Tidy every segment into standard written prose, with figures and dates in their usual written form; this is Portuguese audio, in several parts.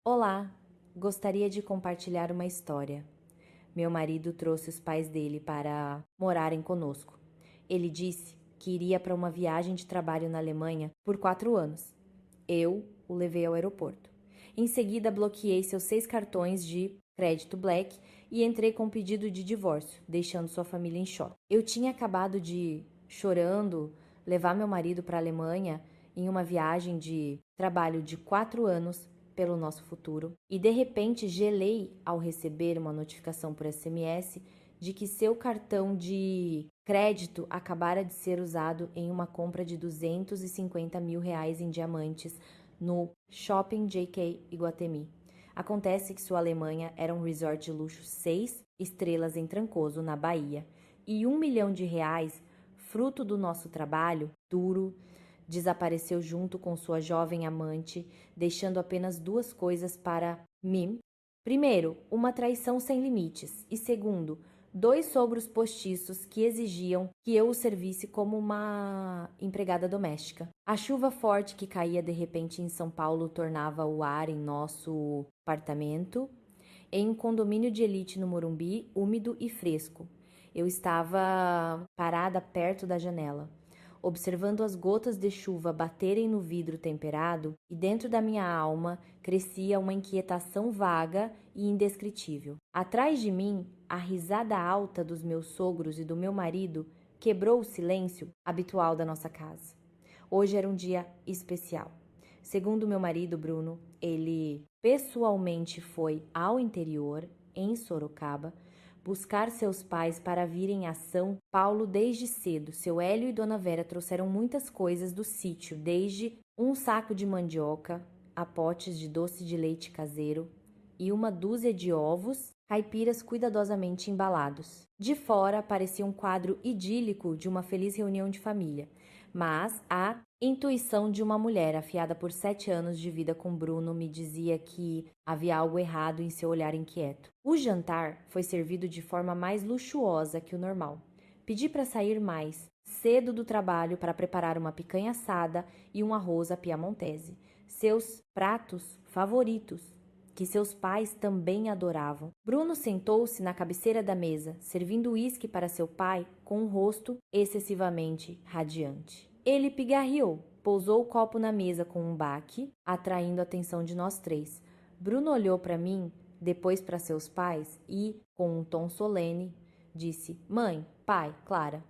Olá, gostaria de compartilhar uma história. Meu marido trouxe os pais dele para morarem conosco. Ele disse que iria para uma viagem de trabalho na Alemanha por 4 anos. Eu o levei ao aeroporto. Em seguida, bloqueei seus 6 cartões de crédito Black e entrei com um pedido de divórcio, deixando sua família em choque. Eu tinha acabado de, chorando, levar meu marido para a Alemanha em uma viagem de trabalho de 4 anos pelo nosso futuro e de repente gelei ao receber uma notificação por SMS de que seu cartão de crédito acabara de ser usado em uma compra de 250 mil reais em diamantes no Shopping JK Iguatemi. Acontece que sua Alemanha era um resort de luxo 6 estrelas em Trancoso, na Bahia, e R$ 1 milhão, fruto do nosso trabalho duro, desapareceu junto com sua jovem amante, deixando apenas duas coisas para mim. Primeiro, uma traição sem limites, e segundo, dois sogros postiços que exigiam que eu os servisse como uma empregada doméstica. A chuva forte que caía de repente em São Paulo tornava o ar em nosso apartamento, em um condomínio de elite no Morumbi, úmido e fresco. Eu estava parada perto da janela, observando as gotas de chuva baterem no vidro temperado, e dentro da minha alma crescia uma inquietação vaga e indescritível. Atrás de mim, a risada alta dos meus sogros e do meu marido quebrou o silêncio habitual da nossa casa. Hoje era um dia especial. Segundo meu marido, Bruno, ele pessoalmente foi ao interior, em Sorocaba, buscar seus pais para vir em ação. Paulo, desde cedo, seu Hélio e Dona Vera trouxeram muitas coisas do sítio, desde um saco de mandioca a potes de doce de leite caseiro e uma dúzia de ovos caipiras cuidadosamente embalados. De fora parecia um quadro idílico de uma feliz reunião de família, mas a intuição de uma mulher afiada por 7 anos de vida com Bruno me dizia que havia algo errado em seu olhar inquieto. O jantar foi servido de forma mais luxuosa que o normal. Pedi para sair mais cedo do trabalho para preparar uma picanha assada e um arroz à piamontese, seus pratos favoritos, que seus pais também adoravam. Bruno sentou-se na cabeceira da mesa, servindo uísque para seu pai com um rosto excessivamente radiante. Ele pigarreou, pousou o copo na mesa com um baque, atraindo a atenção de nós três. Bruno olhou para mim, depois para seus pais e, com um tom solene, disse: Mãe, pai, Clara,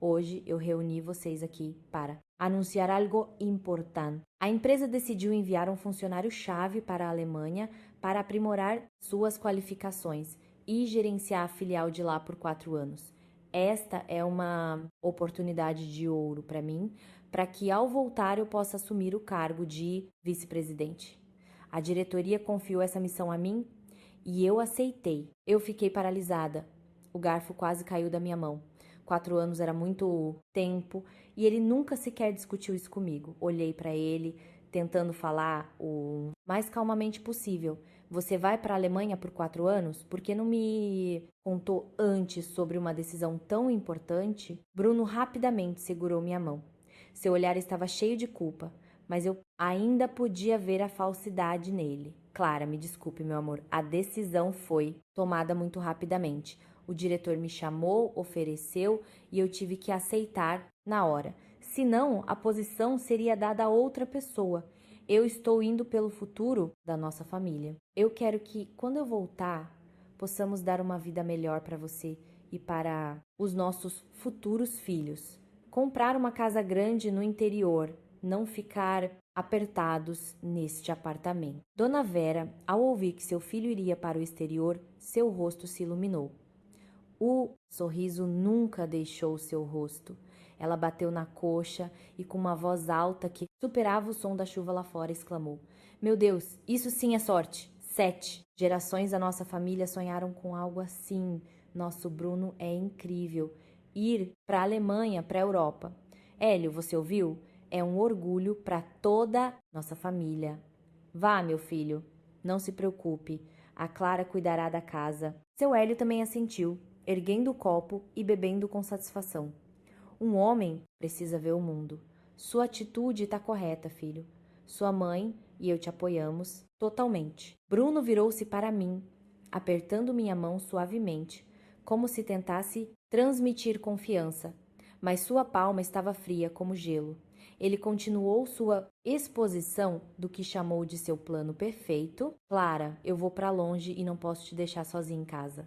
hoje eu reuni vocês aqui para anunciar algo importante. A empresa decidiu enviar um funcionário-chave para a Alemanha para aprimorar suas qualificações e gerenciar a filial de lá por 4 anos. Esta é uma oportunidade de ouro para mim, para que ao voltar eu possa assumir o cargo de vice-presidente. A diretoria confiou essa missão a mim e eu aceitei. Eu fiquei paralisada. O garfo quase caiu da minha mão. 4 anos era muito tempo e ele nunca sequer discutiu isso comigo. Olhei para ele, tentando falar o mais calmamente possível. Você vai para a Alemanha por 4 anos? Por que não me contou antes sobre uma decisão tão importante? Bruno rapidamente segurou minha mão. Seu olhar estava cheio de culpa, mas eu ainda podia ver a falsidade nele. Clara, me desculpe, meu amor, a decisão foi tomada muito rapidamente. O diretor me chamou, ofereceu e eu tive que aceitar na hora. Senão, a posição seria dada a outra pessoa. Eu estou indo pelo futuro da nossa família. Eu quero que, quando eu voltar, possamos dar uma vida melhor para você e para os nossos futuros filhos. Comprar uma casa grande no interior, não ficar apertados neste apartamento. Dona Vera, ao ouvir que seu filho iria para o exterior, seu rosto se iluminou. O sorriso nunca deixou seu rosto. Ela bateu na coxa e, com uma voz alta que superava o som da chuva lá fora, exclamou: Meu Deus, isso sim é sorte! 7 gerações da nossa família sonharam com algo assim. Nosso Bruno é incrível. Ir para a Alemanha, para a Europa. Hélio, você ouviu? É um orgulho para toda nossa família. Vá, meu filho, não se preocupe. A Clara cuidará da casa. Seu Hélio também assentiu, erguendo o copo e bebendo com satisfação. Um homem precisa ver o mundo. Sua atitude está correta, filho. Sua mãe e eu te apoiamos totalmente. Bruno virou-se para mim, apertando minha mão suavemente, como se tentasse transmitir confiança, mas sua palma estava fria como gelo. Ele continuou sua exposição do que chamou de seu plano perfeito. Clara, eu vou para longe e não posso te deixar sozinha em casa.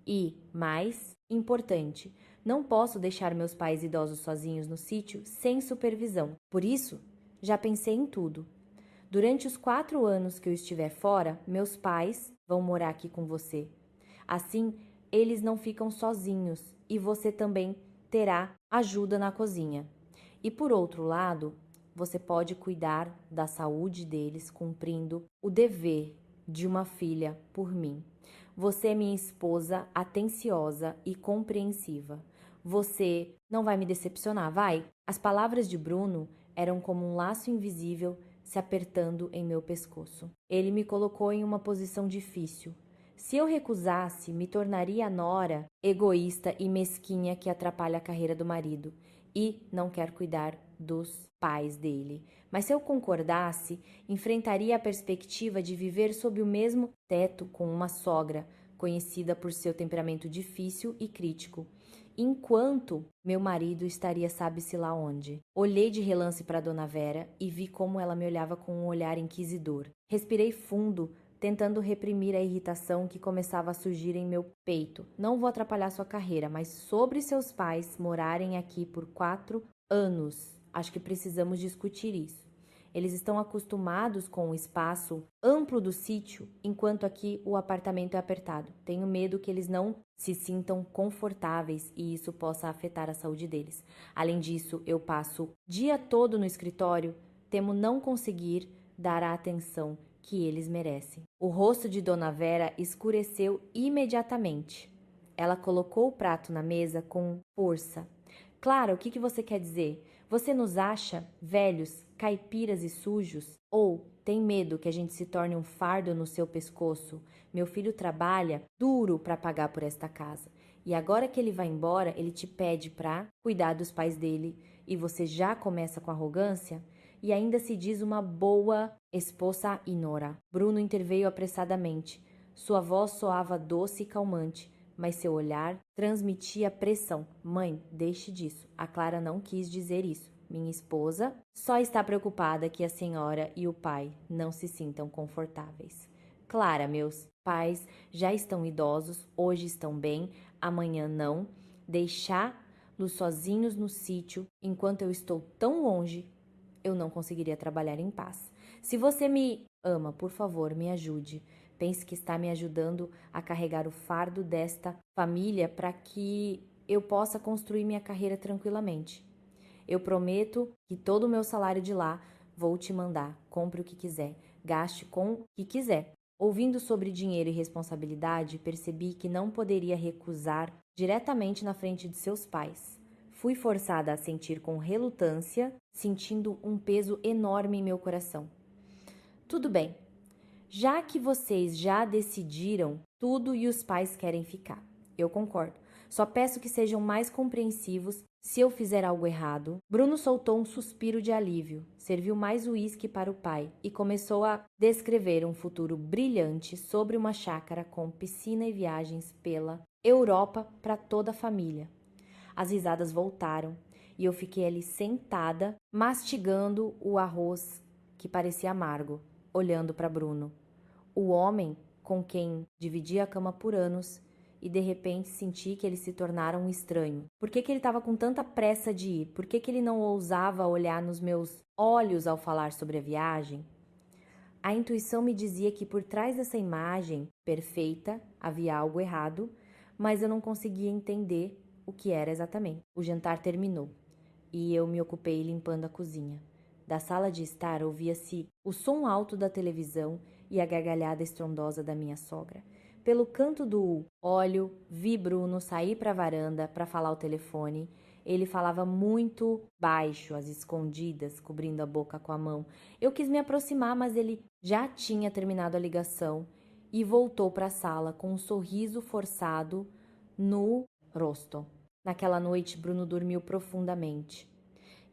E, mais importante, não posso deixar meus pais idosos sozinhos no sítio sem supervisão. Por isso, já pensei em tudo. Durante os 4 anos que eu estiver fora, meus pais vão morar aqui com você. Assim, eles não ficam sozinhos e você também terá ajuda na cozinha. E por outro lado, você pode cuidar da saúde deles cumprindo o dever de uma filha por mim. Você é minha esposa atenciosa e compreensiva. Você não vai me decepcionar, vai? As palavras de Bruno eram como um laço invisível se apertando em meu pescoço. Ele me colocou em uma posição difícil. Se eu recusasse, me tornaria a nora egoísta e mesquinha que atrapalha a carreira do marido e não quer cuidar dos pais dele. Mas se eu concordasse, enfrentaria a perspectiva de viver sob o mesmo teto com uma sogra, conhecida por seu temperamento difícil e crítico, enquanto meu marido estaria sabe-se lá onde. Olhei de relance para Dona Vera e vi como ela me olhava com um olhar inquisidor. Respirei fundo, tentando reprimir a irritação que começava a surgir em meu peito. Não vou atrapalhar sua carreira, mas sobre seus pais morarem aqui por 4 anos, acho que precisamos discutir isso. Eles estão acostumados com o espaço amplo do sítio, enquanto aqui o apartamento é apertado. Tenho medo que eles não se sintam confortáveis e isso possa afetar a saúde deles. Além disso, eu passo o dia todo no escritório, temo não conseguir dar a atenção que eles merecem. O rosto de Dona Vera escureceu imediatamente. Ela colocou o prato na mesa com força. Clara, o que você quer dizer? Você nos acha velhos, caipiras e sujos? Ou tem medo que a gente se torne um fardo no seu pescoço? Meu filho trabalha duro para pagar por esta casa. E agora que ele vai embora, ele te pede para cuidar dos pais dele e você já começa com arrogância? E ainda se diz uma boa esposa e nora. Bruno interveio apressadamente. Sua voz soava doce e calmante, mas seu olhar transmitia pressão. Mãe, deixe disso. A Clara não quis dizer isso. Minha esposa só está preocupada que a senhora e o pai não se sintam confortáveis. Clara, meus pais já estão idosos, hoje estão bem, amanhã não. Deixá-los sozinhos no sítio enquanto eu estou tão longe, eu não conseguiria trabalhar em paz. Se você me ama, por favor, me ajude. Pense que está me ajudando a carregar o fardo desta família para que eu possa construir minha carreira tranquilamente. Eu prometo que todo o meu salário de lá vou te mandar. Compre o que quiser, gaste com o que quiser. Ouvindo sobre dinheiro e responsabilidade, percebi que não poderia recusar diretamente na frente de seus pais. Fui forçada a sentir com relutância, sentindo um peso enorme em meu coração. Tudo bem, já que vocês já decidiram tudo e os pais querem ficar. Eu concordo. Só peço que sejam mais compreensivos se eu fizer algo errado. Bruno soltou um suspiro de alívio, serviu mais uísque para o pai e começou a descrever um futuro brilhante sobre uma chácara com piscina e viagens pela Europa para toda a família. As risadas voltaram e eu fiquei ali sentada, mastigando o arroz que parecia amargo, olhando para Bruno. O homem com quem dividia a cama por anos e de repente senti que ele se tornara um estranho. Por que ele estava com tanta pressa de ir? Por que ele não ousava olhar nos meus olhos ao falar sobre a viagem? A intuição me dizia que por trás dessa imagem perfeita havia algo errado, mas eu não conseguia entender o que era exatamente. O jantar terminou e eu me ocupei limpando a cozinha. Da sala de estar ouvia-se o som alto da televisão e a gargalhada estrondosa da minha sogra. Pelo canto do olho, vi Bruno sair para a varanda para falar ao telefone. Ele falava muito baixo, às escondidas, cobrindo a boca com a mão. Eu quis me aproximar, mas ele já tinha terminado a ligação e voltou para a sala com um sorriso forçado no rosto. Naquela noite, Bruno dormiu profundamente.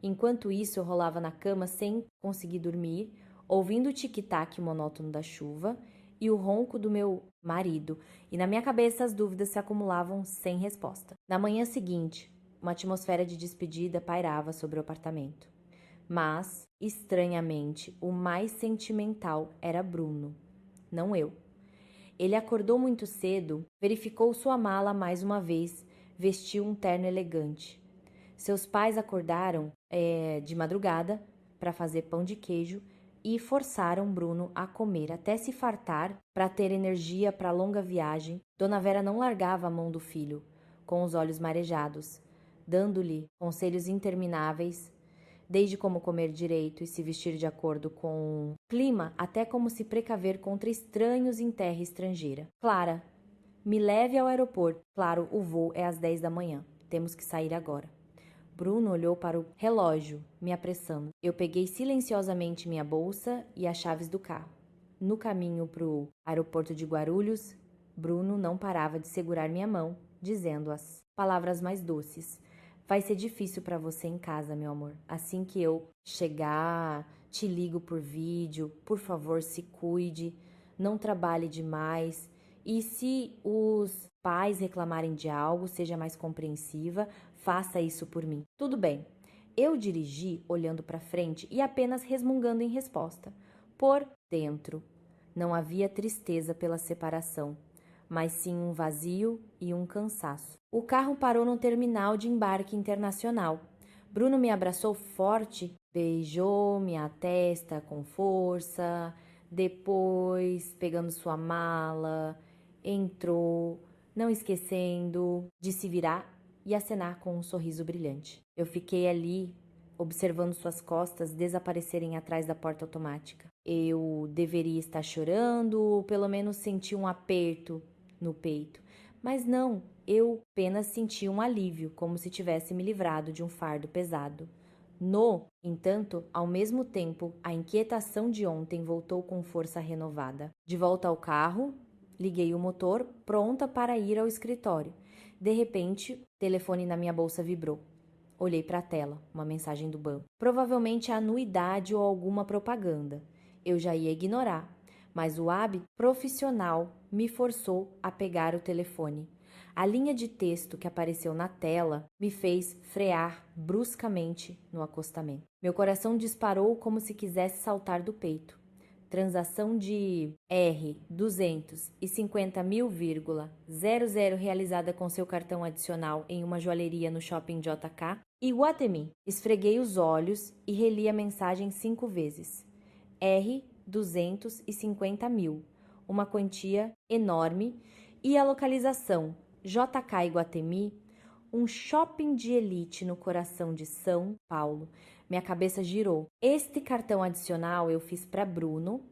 Enquanto isso, eu rolava na cama sem conseguir dormir, ouvindo o tic-tac monótono da chuva e o ronco do meu marido, e na minha cabeça as dúvidas se acumulavam sem resposta. Na manhã seguinte, uma atmosfera de despedida pairava sobre o apartamento. Mas, estranhamente, o mais sentimental era Bruno, não eu. Ele acordou muito cedo, verificou sua mala mais uma vez, vestiu um terno elegante. Seus pais acordaram de madrugada para fazer pão de queijo e forçaram Bruno a comer até se fartar para ter energia para a longa viagem. Dona Vera não largava a mão do filho, com os olhos marejados, dando-lhe conselhos intermináveis, desde como comer direito e se vestir de acordo com o clima, até como se precaver contra estranhos em terra estrangeira. Clara, me leve ao aeroporto. Claro, o voo é às 10 da manhã. Temos que sair agora. Bruno olhou para o relógio, me apressando. Eu peguei silenciosamente minha bolsa e as chaves do carro. No caminho para o aeroporto de Guarulhos, Bruno não parava de segurar minha mão, dizendo as palavras mais doces. Vai ser difícil para você em casa, meu amor. Assim que eu chegar, te ligo por vídeo. Por favor, se cuide. Não trabalhe demais. E se os pais reclamarem de algo, seja mais compreensiva. Faça isso por mim. Tudo bem. Eu dirigi, olhando para frente e apenas resmungando em resposta. Por dentro, não havia tristeza pela separação, mas sim um vazio e um cansaço. O carro parou no terminal de embarque internacional. Bruno me abraçou forte, beijou minha testa com força, depois, pegando sua mala, entrou, não esquecendo de se virar e acenar com um sorriso brilhante. Eu fiquei ali, observando suas costas desaparecerem atrás da porta automática. Eu deveria estar chorando ou pelo menos sentir um aperto no peito. Mas não, eu apenas senti um alívio, como se tivesse me livrado de um fardo pesado. Entanto, ao mesmo tempo, a inquietação de ontem voltou com força renovada. De volta ao carro, liguei o motor, pronta para ir ao escritório. De repente, o telefone na minha bolsa vibrou. Olhei para a tela, uma mensagem do banco. Provavelmente a anuidade ou alguma propaganda. Eu já ia ignorar, mas o hábito profissional me forçou a pegar o telefone. A linha de texto que apareceu na tela me fez frear bruscamente no acostamento. Meu coração disparou como se quisesse saltar do peito. Transação de R$ 250.000,00 realizada com seu cartão adicional em uma joalheria no shopping JK. Iguatemi. Esfreguei os olhos e reli a mensagem 5 vezes. R$ 250.000. Uma quantia enorme. E a localização JK Iguatemi, um shopping de elite no coração de São Paulo. Minha cabeça girou. Este cartão adicional eu fiz para Bruno,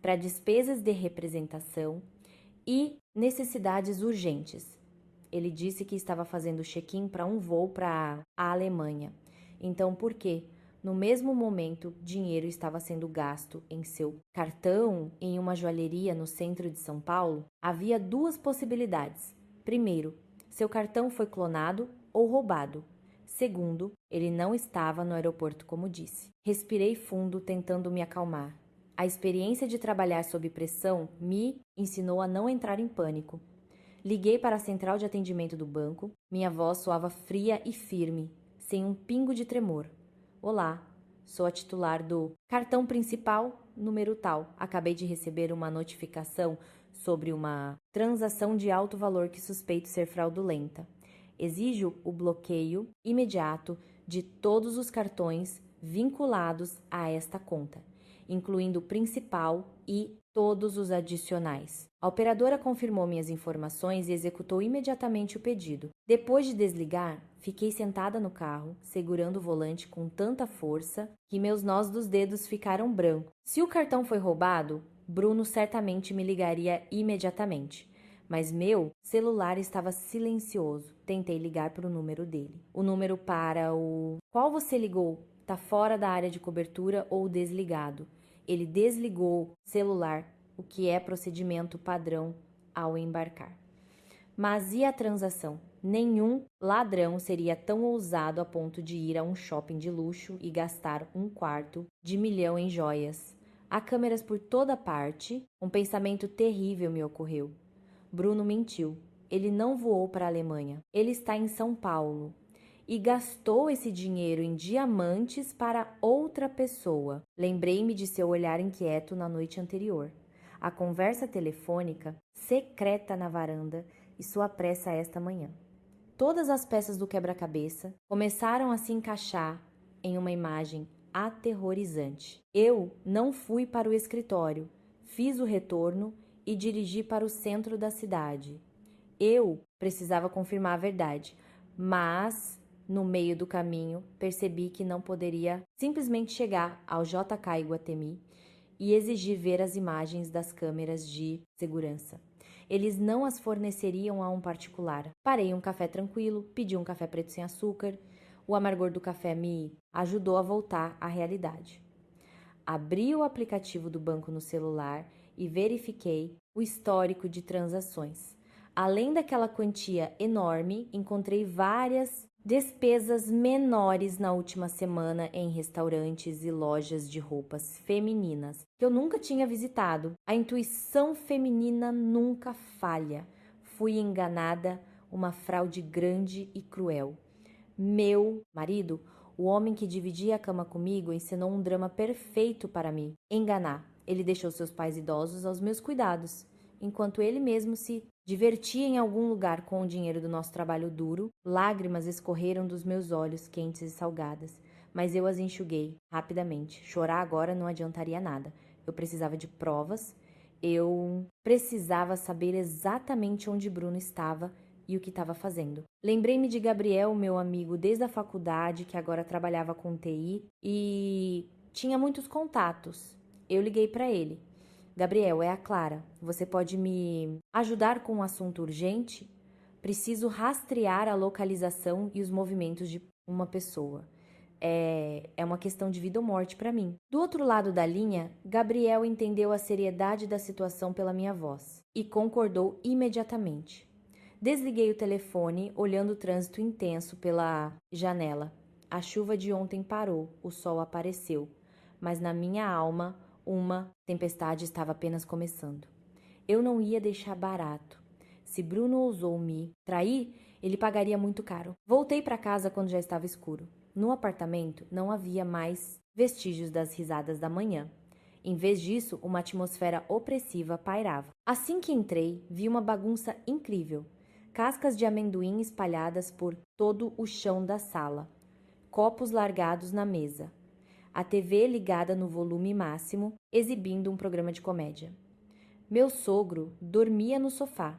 para despesas de representação e necessidades urgentes. Ele disse que estava fazendo check-in para um voo para a Alemanha. Então, por quê? No mesmo momento, dinheiro estava sendo gasto em seu cartão em uma joalheria no centro de São Paulo. Havia duas possibilidades. Primeiro, seu cartão foi clonado ou roubado. Segundo, ele não estava no aeroporto como disse. Respirei fundo, tentando me acalmar. A experiência de trabalhar sob pressão me ensinou a não entrar em pânico. Liguei para a central de atendimento do banco. Minha voz soava fria e firme, sem um pingo de tremor. Olá, sou a titular do cartão principal, número tal. Acabei de receber uma notificação sobre uma transação de alto valor que suspeito ser fraudulenta. Exijo o bloqueio imediato de todos os cartões vinculados a esta conta, incluindo o principal e todos os adicionais. A operadora confirmou minhas informações e executou imediatamente o pedido. Depois de desligar, fiquei sentada no carro, segurando o volante com tanta força que meus nós dos dedos ficaram brancos. Se o cartão foi roubado, Bruno certamente me ligaria imediatamente. Mas meu celular estava silencioso. Tentei ligar para o número dele. O número para o qual você ligou está fora da área de cobertura ou desligado. Ele desligou o celular, o que é procedimento padrão ao embarcar. Mas e a transação? Nenhum ladrão seria tão ousado a ponto de ir a um shopping de luxo e gastar 1/4 de milhão em joias. Há câmeras por toda parte. Um pensamento terrível me ocorreu. Bruno mentiu. Ele não voou para a Alemanha. Ele está em São Paulo. E gastou esse dinheiro em diamantes para outra pessoa. Lembrei-me de seu olhar inquieto na noite anterior. A conversa telefônica, secreta na varanda, e sua pressa esta manhã. Todas as peças do quebra-cabeça começaram a se encaixar em uma imagem aterrorizante. Eu não fui para o escritório, fiz o retorno e dirigi para o centro da cidade. Eu precisava confirmar a verdade, mas no meio do caminho percebi que não poderia simplesmente chegar ao JK Iguatemi e exigir ver as imagens das câmeras de segurança. Eles não as forneceriam a um particular. Parei um café tranquilo, pedi um café preto sem açúcar. O amargor do café me ajudou a voltar à realidade. Abri o aplicativo do banco no celular e verifiquei o histórico de transações. Além daquela quantia enorme, encontrei várias despesas menores na última semana em restaurantes e lojas de roupas femininas que eu nunca tinha visitado. A intuição feminina nunca falha. Fui enganada, uma fraude grande e cruel. Meu marido, o homem que dividia a cama comigo, ensinou um drama perfeito para me enganar. Ele deixou seus pais idosos aos meus cuidados, enquanto ele mesmo se divertia em algum lugar com o dinheiro do nosso trabalho duro. Lágrimas escorreram dos meus olhos quentes e salgadas, mas eu as enxuguei rapidamente. Chorar agora não adiantaria nada. Eu precisava de provas, eu precisava saber exatamente onde Bruno estava e o que estava fazendo. Lembrei-me de Gabriel, meu amigo desde a faculdade, que agora trabalhava com TI e tinha muitos contatos. Eu liguei para ele. Gabriel, é a Clara. Você pode me ajudar com um assunto urgente? Preciso rastrear a localização e os movimentos de uma pessoa. É uma questão de vida ou morte para mim. Do outro lado da linha, Gabriel entendeu a seriedade da situação pela minha voz e concordou imediatamente. Desliguei o telefone, olhando o trânsito intenso pela janela. A chuva de ontem parou, o sol apareceu, mas na minha alma uma tempestade estava apenas começando. Eu não ia deixar barato. Se Bruno ousou me trair, ele pagaria muito caro. Voltei para casa quando já estava escuro. No apartamento não havia mais vestígios das risadas da manhã. Em vez disso, uma atmosfera opressiva pairava. Assim que entrei, vi uma bagunça incrível. Cascas de amendoim espalhadas por todo o chão da sala. Copos largados na mesa. A TV ligada no volume máximo, exibindo um programa de comédia. Meu sogro dormia no sofá,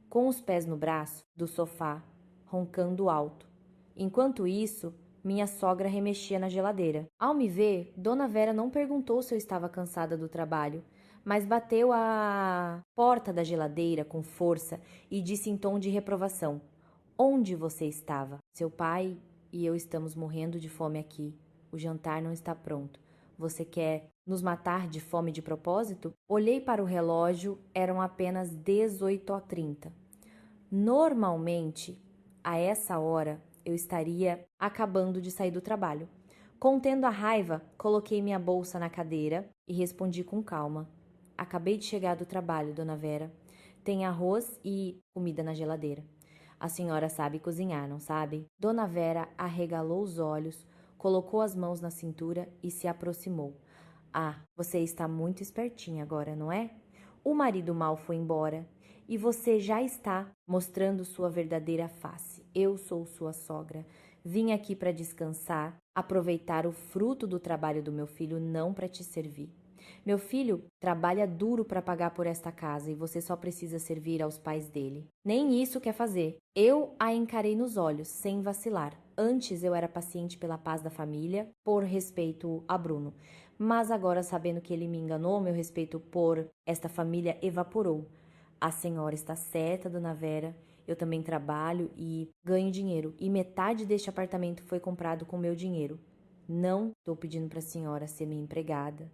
com os pés no braço do sofá, roncando alto. Enquanto isso, minha sogra remexia na geladeira. Ao me ver, Dona Vera não perguntou se eu estava cansada do trabalho, mas bateu a porta da geladeira com força e disse em tom de reprovação: "Onde você estava? Seu pai e eu estamos morrendo de fome aqui. O jantar não está pronto. Você quer nos matar de fome de propósito?" Olhei para o relógio, eram apenas 18h30. Normalmente, a essa hora, eu estaria acabando de sair do trabalho. Contendo a raiva, coloquei minha bolsa na cadeira e respondi com calma: "Acabei de chegar do trabalho, Dona Vera. Tem arroz e comida na geladeira. A senhora sabe cozinhar, não sabe?" Dona Vera arregalou os olhos, colocou as mãos na cintura e se aproximou. "Ah, você está muito espertinha agora, não é? O marido mal foi embora e você já está mostrando sua verdadeira face. Eu sou sua sogra. Vim aqui para descansar, aproveitar o fruto do trabalho do meu filho, não para te servir. Meu filho trabalha duro para pagar por esta casa e você só precisa servir aos pais dele. Nem isso quer fazer." Eu a encarei nos olhos, sem vacilar. Antes eu era paciente pela paz da família, por respeito a Bruno. Mas agora, sabendo que ele me enganou, meu respeito por esta família evaporou. "A senhora está certa, Dona Vera. Eu também trabalho e ganho dinheiro. E metade deste apartamento foi comprado com meu dinheiro. Não estou pedindo para a senhora ser minha empregada.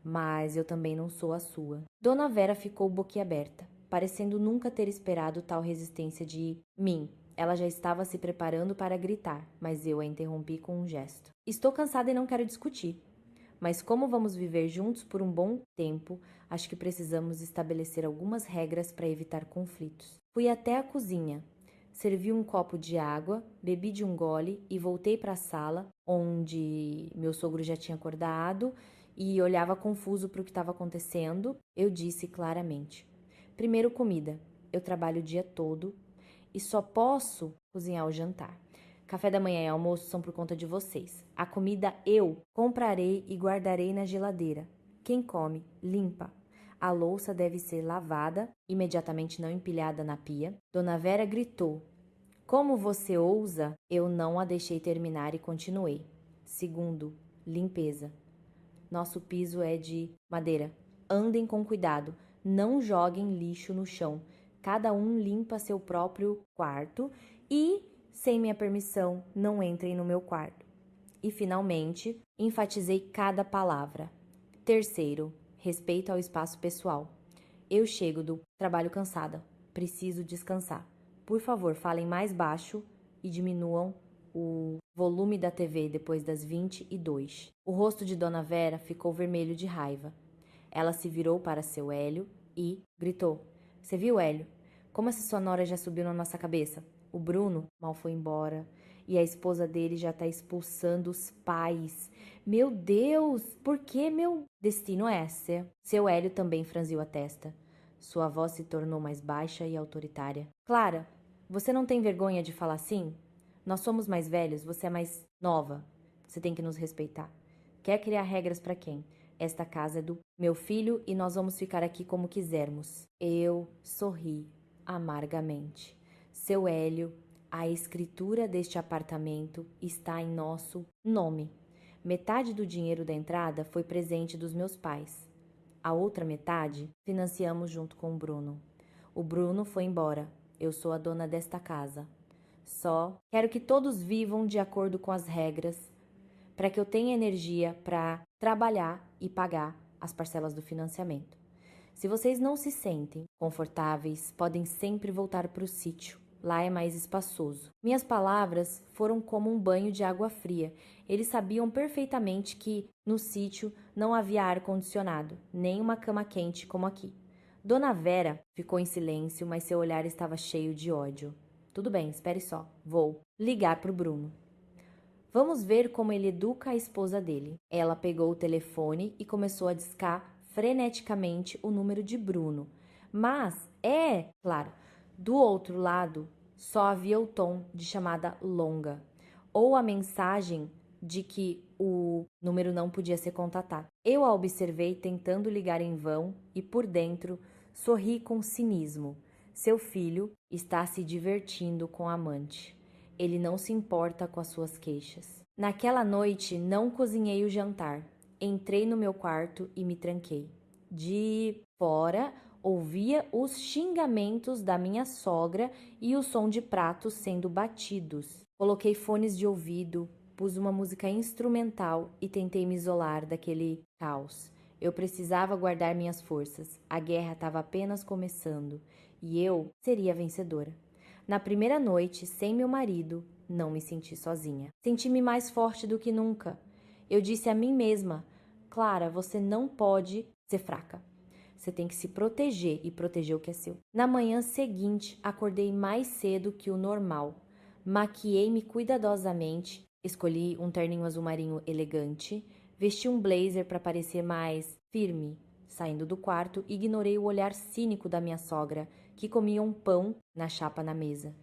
Mas eu também não sou a sua." Dona Vera ficou boquiaberta, parecendo nunca ter esperado tal resistência de mim. Ela já estava se preparando para gritar, mas eu a interrompi com um gesto. "Estou cansada e não quero discutir. mas como vamos viver juntos por um bom tempo, acho que precisamos estabelecer algumas regras para evitar conflitos. Fui até a cozinha, servi um copo de água, bebi de um gole e voltei para a sala, onde meu sogro já tinha acordado e olhava confuso para o que estava acontecendo. Eu disse claramente: primeiro, comida. Eu trabalho o dia todo e só posso cozinhar o jantar. Café da manhã e almoço são por conta de vocês. A comida eu comprarei e guardarei na geladeira. Quem come, limpa. A louça deve ser lavada, imediatamente não empilhada na pia. Dona Vera gritou: como você ousa? Eu não a deixei terminar e continuei. Segundo, limpeza. Nosso piso é de madeira. Andem com cuidado. Não joguem lixo no chão. Cada um limpa seu próprio quarto e, sem minha permissão, não entrem no meu quarto. E, finalmente, enfatizei cada palavra. Terceiro, respeito ao espaço pessoal. Eu chego do trabalho cansada. Preciso descansar. Por favor, falem mais baixo e diminuam o volume da TV depois das 22. O rosto de Dona Vera ficou vermelho de raiva. Ela se virou para seu Hélio e gritou: você viu, Hélio? Como essa sua nora já subiu na nossa cabeça? O Bruno mal foi embora e a esposa dele já está expulsando os pais. Meu Deus, por que meu destino é esse? Seu Hélio também franziu a testa. Sua voz se tornou mais baixa e autoritária. Clara, você não tem vergonha de falar assim? Nós somos mais velhos, você é mais nova. Você tem que nos respeitar. Quer criar regras para quem? Esta casa é do meu filho e nós vamos ficar aqui como quisermos. Eu sorri amargamente. Seu Hélio, a escritura deste apartamento está em nosso nome. Metade do dinheiro da entrada foi presente dos meus pais. A outra metade financiamos junto com o Bruno. O Bruno foi embora. Eu sou a dona desta casa. Só quero que todos vivam de acordo com as regras, para que eu tenha energia para trabalhar e pagar as parcelas do financiamento. Se vocês não se sentem confortáveis, podem sempre voltar para o sítio. Lá é mais espaçoso. Minhas palavras foram como um banho de água fria. Eles sabiam perfeitamente que no sítio não havia ar-condicionado, nem uma cama quente como aqui. Dona Vera ficou em silêncio, mas seu olhar estava cheio de ódio. Tudo bem, espere só. Vou ligar para o Bruno. Vamos ver como ele educa a esposa dele. Ela pegou o telefone e começou a discar freneticamente o número de Bruno. Mas, claro, do outro lado só havia o tom de chamada longa, ou a mensagem de que o número não podia ser contatado. Eu a observei tentando ligar em vão e, por dentro, sorri com cinismo. Seu filho está se divertindo com a amante. Ele não se importa com as suas queixas. Naquela noite, não cozinhei o jantar. Entrei no meu quarto e me tranquei. De fora, ouvia os xingamentos da minha sogra e o som de pratos sendo batidos. Coloquei fones de ouvido, pus uma música instrumental e tentei me isolar daquele caos. Eu precisava guardar minhas forças. A guerra estava apenas começando e eu seria vencedora. Na primeira noite, sem meu marido, não me senti sozinha. Senti-me mais forte do que nunca. Eu disse a mim mesma: Clara, você não pode ser fraca. Você tem que se proteger e proteger o que é seu. Na manhã seguinte, acordei mais cedo que o normal. Maquiei-me cuidadosamente, escolhi um terninho azul marinho elegante, vesti um blazer para parecer mais firme. Saindo do quarto, ignorei o olhar cínico da minha sogra, que comia um pão na chapa na mesa,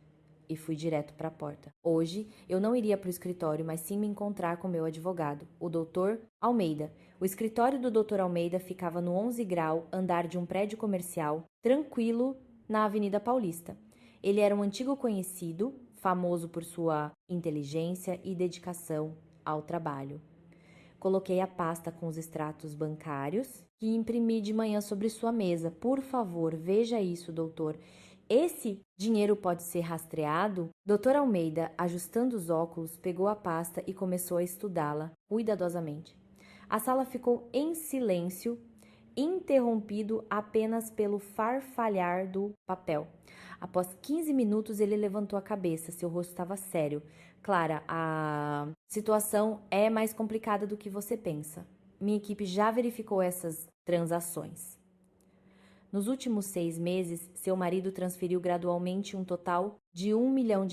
e fui direto para a porta. Hoje, eu não iria para o escritório, mas sim me encontrar com meu advogado, o Dr. Almeida. O escritório do Dr. Almeida ficava no 11 grau, andar de um prédio comercial, tranquilo, na Avenida Paulista. Ele era um antigo conhecido, famoso por sua inteligência e dedicação ao trabalho. Coloquei a pasta com os extratos bancários que imprimi de manhã sobre sua mesa. Por favor, veja isso, doutor. Esse dinheiro pode ser rastreado? Doutor Almeida, ajustando os óculos, pegou a pasta e começou a estudá-la cuidadosamente. A sala ficou em silêncio, interrompido apenas pelo farfalhar do papel. Após 15 minutos, ele levantou a cabeça. Seu rosto estava sério. Clara, a situação é mais complicada do que você pensa. minha equipe já verificou essas transações. Nos últimos 6 meses, seu marido transferiu gradualmente um total de R$ 1 milhão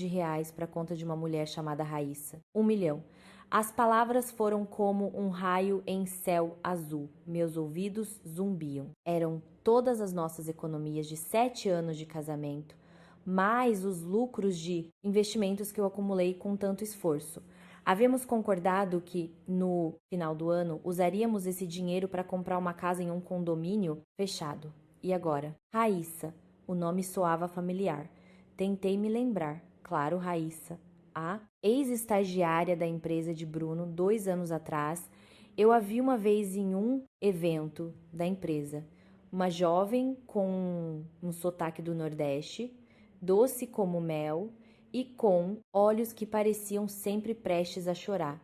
para a conta de uma mulher chamada Raíssa. 1 milhão. As palavras foram como um raio em céu azul. Meus ouvidos zumbiam. Eram todas as nossas economias de 7 anos de casamento, mais os lucros de investimentos que eu acumulei com tanto esforço. Havíamos concordado que, no final do ano, usaríamos esse dinheiro para comprar uma casa em um condomínio fechado. E agora? Raíssa. O nome soava familiar. Tentei me lembrar. Claro, Raíssa. A ex-estagiária da empresa de Bruno, 2 anos atrás, eu a vi uma vez em um evento da empresa. Uma jovem com um sotaque do Nordeste, doce como mel e com olhos que pareciam sempre prestes a chorar.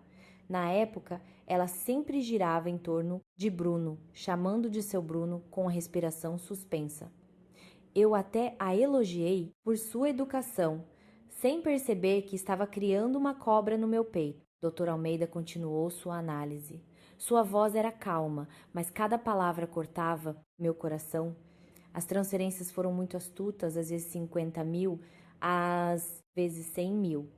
Na época, ela sempre girava em torno de Bruno, chamando de seu Bruno com a respiração suspensa. Eu até a elogiei por sua educação, sem perceber que estava criando uma cobra no meu peito. Dr. Almeida continuou sua análise. Sua voz era calma, mas cada palavra cortava meu coração. As transferências foram muito astutas, às vezes 50 mil, às vezes 100 mil.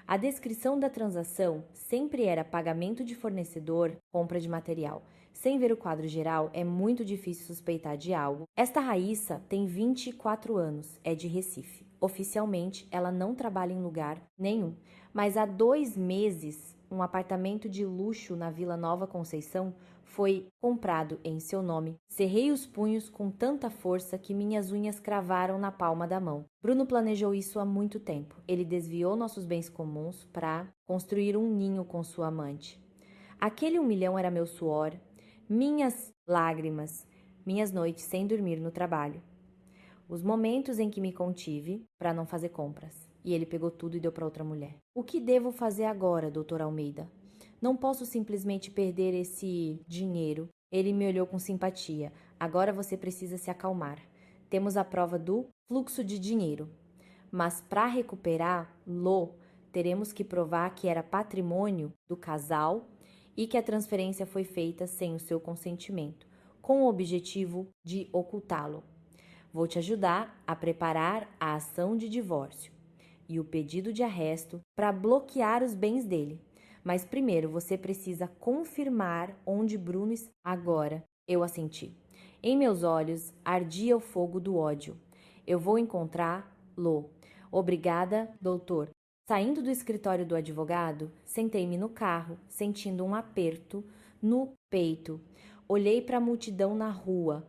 A descrição da transação sempre era pagamento de fornecedor, compra de material. Sem ver o quadro geral, é muito difícil suspeitar de algo. Esta Raíssa tem 24 anos, é de Recife. Oficialmente, ela não trabalha em lugar nenhum, mas há 2 meses, um apartamento de luxo na Vila Nova Conceição foi comprado em seu nome. Cerrei os punhos com tanta força que minhas unhas cravaram na palma da mão. Bruno planejou isso há muito tempo. Ele desviou nossos bens comuns para construir um ninho com sua amante. Aquele 1 milhão era meu suor, minhas lágrimas, minhas noites sem dormir no trabalho. Os momentos em que me contive para não fazer compras. E ele pegou tudo e deu para outra mulher. O que devo fazer agora, Dr. Almeida? Não posso simplesmente perder esse dinheiro. Ele me olhou com simpatia. Agora você precisa se acalmar. Temos a prova do fluxo de dinheiro. Mas para recuperar teremos que provar que era patrimônio do casal e que a transferência foi feita sem o seu consentimento, com o objetivo de ocultá-lo. Vou te ajudar a preparar a ação de divórcio e o pedido de arresto para bloquear os bens dele. Mas primeiro você precisa confirmar onde Bruno está agora. Eu assenti. Em meus olhos ardia o fogo do ódio. Eu vou encontrá-lo. Obrigada, doutor. Saindo do escritório do advogado, sentei-me no carro, sentindo um aperto no peito. Olhei para a multidão na rua,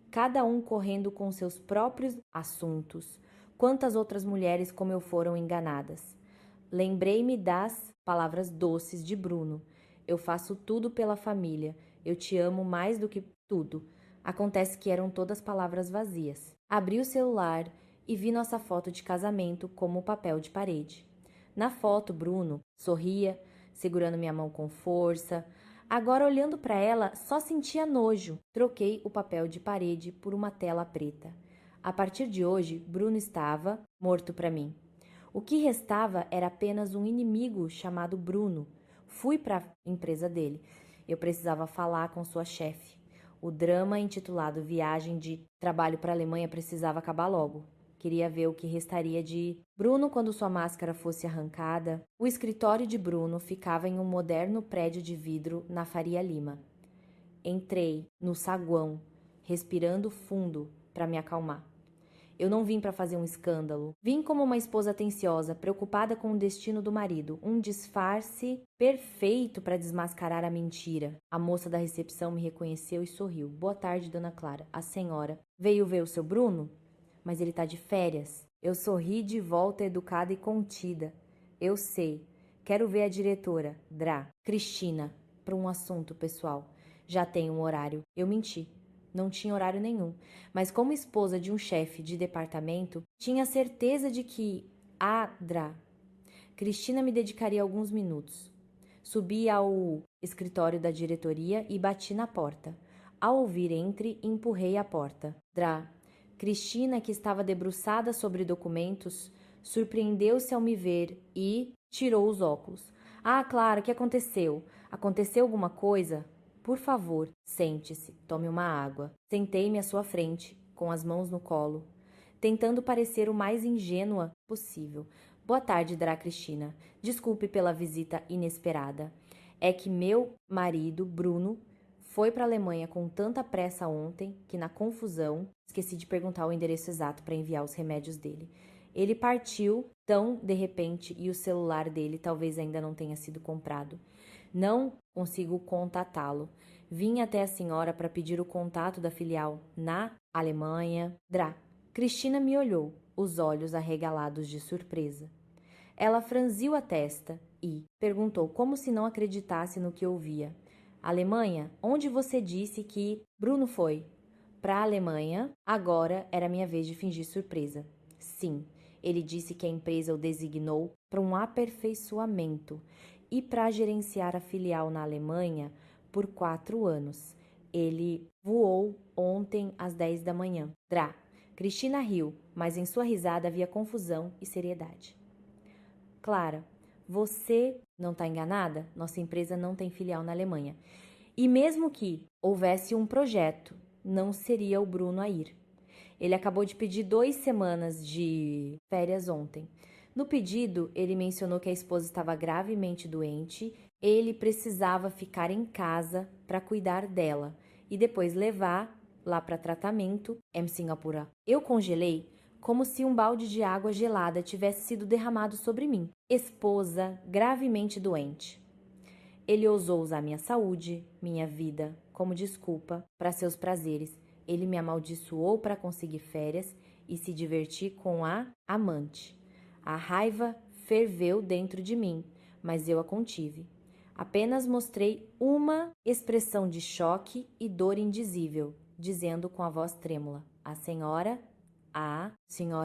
cada um correndo com seus próprios assuntos. Quantas outras mulheres como eu foram enganadas. Lembrei-me das palavras doces de Bruno. Eu faço tudo pela família. Eu te amo mais do que tudo. Acontece que eram todas palavras vazias. Abri o celular e vi nossa foto de casamento como papel de parede. Na foto, Bruno sorria, segurando minha mão com força. Agora, olhando para ela, só sentia nojo. Troquei o papel de parede por uma tela preta. A partir de hoje, Bruno estava morto para mim. O que restava era apenas um inimigo chamado Bruno. Fui para a empresa dele. Eu precisava falar com sua chefe. O drama intitulado Viagem de Trabalho para a Alemanha precisava acabar logo. Queria ver o que restaria de Bruno quando sua máscara fosse arrancada. O escritório de Bruno ficava em um moderno prédio de vidro na Faria Lima. Entrei no saguão, respirando fundo para me acalmar. Eu não vim para fazer um escândalo. Vim como uma esposa atenciosa, preocupada com o destino do marido. Um disfarce perfeito para desmascarar a mentira. A moça da recepção me reconheceu e sorriu. Boa tarde, dona Clara. A senhora veio ver o seu Bruno? Mas ele tá de férias. Eu sorri de volta, educada e contida. Eu sei. Quero ver a diretora, Drá. Cristina, para um assunto pessoal. Já tem um horário. Eu menti. Não tinha horário nenhum, mas como esposa de um chefe de departamento, tinha certeza de que Cristina me dedicaria alguns minutos. Subi ao escritório da diretoria e bati na porta. Ao ouvir entre, empurrei a porta. Cristina, que estava debruçada sobre documentos, surpreendeu-se ao me ver e tirou os óculos. Ah, claro, o que aconteceu? Aconteceu alguma coisa? por favor, sente-se, tome uma água. Sentei-me à sua frente, com as mãos no colo, tentando parecer o mais ingênua possível. Boa tarde, Dra. Cristina. Desculpe pela visita inesperada. É que meu marido, Bruno, foi para a Alemanha com tanta pressa ontem que, na confusão, esqueci de perguntar o endereço exato para enviar os remédios dele. Ele partiu tão de repente e o celular dele talvez ainda não tenha sido comprado. Não consigo contatá-lo. Vim até a senhora para pedir o contato da filial na Alemanha. Dra. Cristina me olhou, os olhos arregalados de surpresa. Ela franziu a testa e perguntou como se não acreditasse no que ouvia. Alemanha? Onde você disse que Bruno foi? Para a Alemanha. Agora era minha vez de fingir surpresa. Sim, ele disse que a empresa o designou para um aperfeiçoamento e para gerenciar a filial na Alemanha por 4 anos. Ele voou ontem às 10 da manhã. Dra. Cristina riu, mas em sua risada havia confusão e seriedade. Clara, você não está enganada? Nossa empresa não tem filial na Alemanha. E mesmo que houvesse um projeto, não seria o Bruno a ir. Ele acabou de pedir 2 semanas de férias ontem. No pedido, ele mencionou que a esposa estava gravemente doente, ele precisava ficar em casa para cuidar dela e depois levar lá para tratamento em Singapura. Eu congelei como se um balde de água gelada tivesse sido derramado sobre mim. Esposa gravemente doente. Ele ousou usar minha saúde, minha vida, como desculpa para seus prazeres. Ele me amaldiçoou para conseguir férias e se divertir com a amante. A raiva ferveu dentro de mim, mas eu a contive. Apenas mostrei uma expressão de choque e dor indizível, dizendo com a voz trêmula: a senhora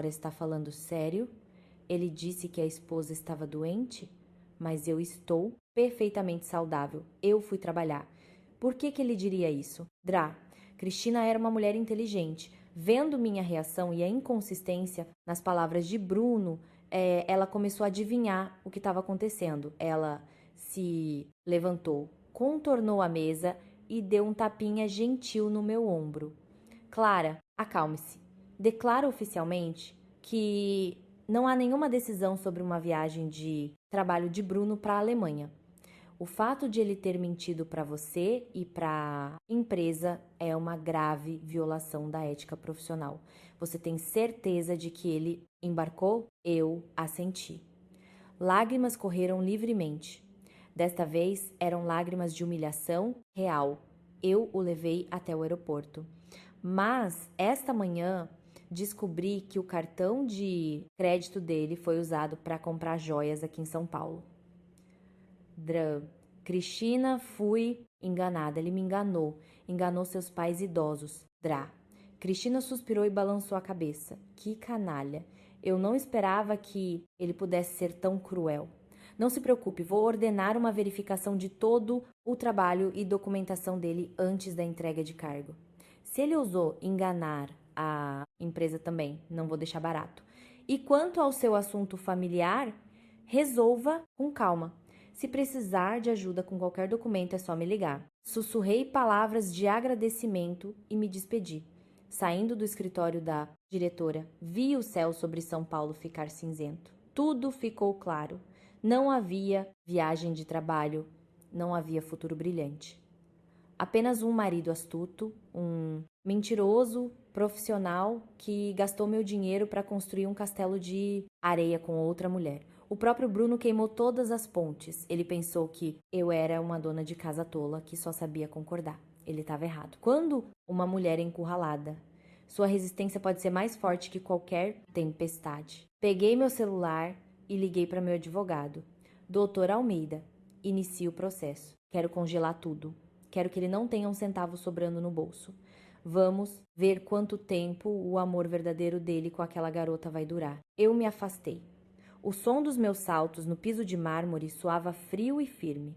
está falando sério? Ele disse que a esposa estava doente? Mas eu estou perfeitamente saudável. Eu fui trabalhar. Por que ele diria isso? Dra. Cristina era uma mulher inteligente. Vendo minha reação e a inconsistência nas palavras de Bruno, ela começou a adivinhar o que estava acontecendo. Ela se levantou, contornou a mesa e deu um tapinha gentil no meu ombro. Clara, acalme-se. Declaro oficialmente que não há nenhuma decisão sobre uma viagem de trabalho de Bruno para a Alemanha. O fato de ele ter mentido para você e para a empresa é uma grave violação da ética profissional. Você tem certeza de que ele embarcou? Eu assenti. Lágrimas correram livremente. Desta vez eram lágrimas de humilhação real. Eu o levei até o aeroporto. Mas esta manhã descobri que o cartão de crédito dele foi usado para comprar joias aqui em São Paulo. Cristina, fui enganada. Ele me enganou. Enganou seus pais idosos. Cristina suspirou e balançou a cabeça. Que canalha. Eu não esperava que ele pudesse ser tão cruel. Não se preocupe, vou ordenar uma verificação de todo o trabalho e documentação dele antes da entrega de cargo. Se ele ousou enganar a empresa também, não vou deixar barato. E quanto ao seu assunto familiar, resolva com calma. Se precisar de ajuda com qualquer documento, é só me ligar. Sussurrei palavras de agradecimento e me despedi. Saindo do escritório da diretora, vi o céu sobre São Paulo ficar cinzento. Tudo ficou claro. Não havia viagem de trabalho, não havia futuro brilhante. Apenas um marido astuto, um mentiroso profissional que gastou meu dinheiro para construir um castelo de areia com outra mulher. O próprio Bruno queimou todas as pontes. Ele pensou que eu era uma dona de casa tola que só sabia concordar. Ele estava errado. Quando uma mulher é encurralada, sua resistência pode ser mais forte que qualquer tempestade. Peguei meu celular e liguei para meu advogado. Doutor Almeida, inicie o processo. Quero congelar tudo. Quero que ele não tenha um centavo sobrando no bolso. Vamos ver quanto tempo o amor verdadeiro dele com aquela garota vai durar. Eu me afastei. O som dos meus saltos no piso de mármore soava frio e firme.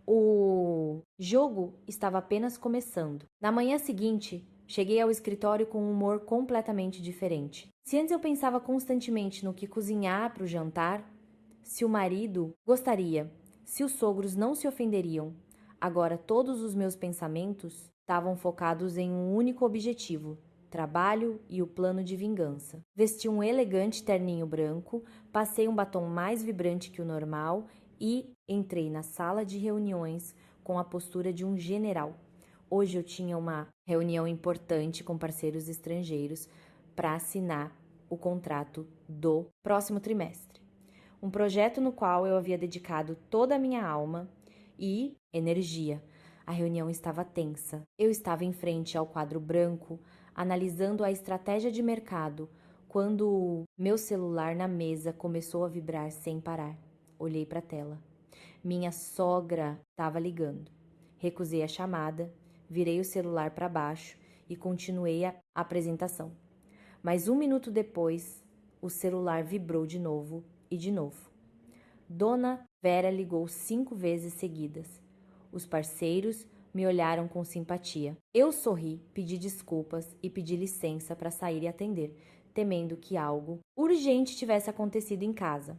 O jogo estava apenas começando. Na manhã seguinte, cheguei ao escritório com um humor completamente diferente. Se antes eu pensava constantemente no que cozinhar para o jantar, se o marido gostaria, se os sogros não se ofenderiam, Agora todos os meus pensamentos estavam focados em um único objetivo: trabalho e o plano de vingança. Vesti um elegante terninho branco, passei um batom mais vibrante que o normal e entrei na sala de reuniões com a postura de um general. Hoje eu tinha uma reunião importante com parceiros estrangeiros para assinar o contrato do próximo trimestre. Um projeto no qual eu havia dedicado toda a minha alma e energia. A reunião estava tensa. Eu estava em frente ao quadro branco, analisando a estratégia de mercado, quando meu celular na mesa começou a vibrar sem parar. Olhei para a tela. Minha sogra estava ligando. Recusei a chamada, virei o celular para baixo e continuei a apresentação. Mas 1 minuto depois, o celular vibrou de novo e de novo. Dona Vera ligou 5 vezes seguidas. Os parceiros me olharam com simpatia. Eu sorri, pedi desculpas e pedi licença para sair e atender, temendo que algo urgente tivesse acontecido em casa.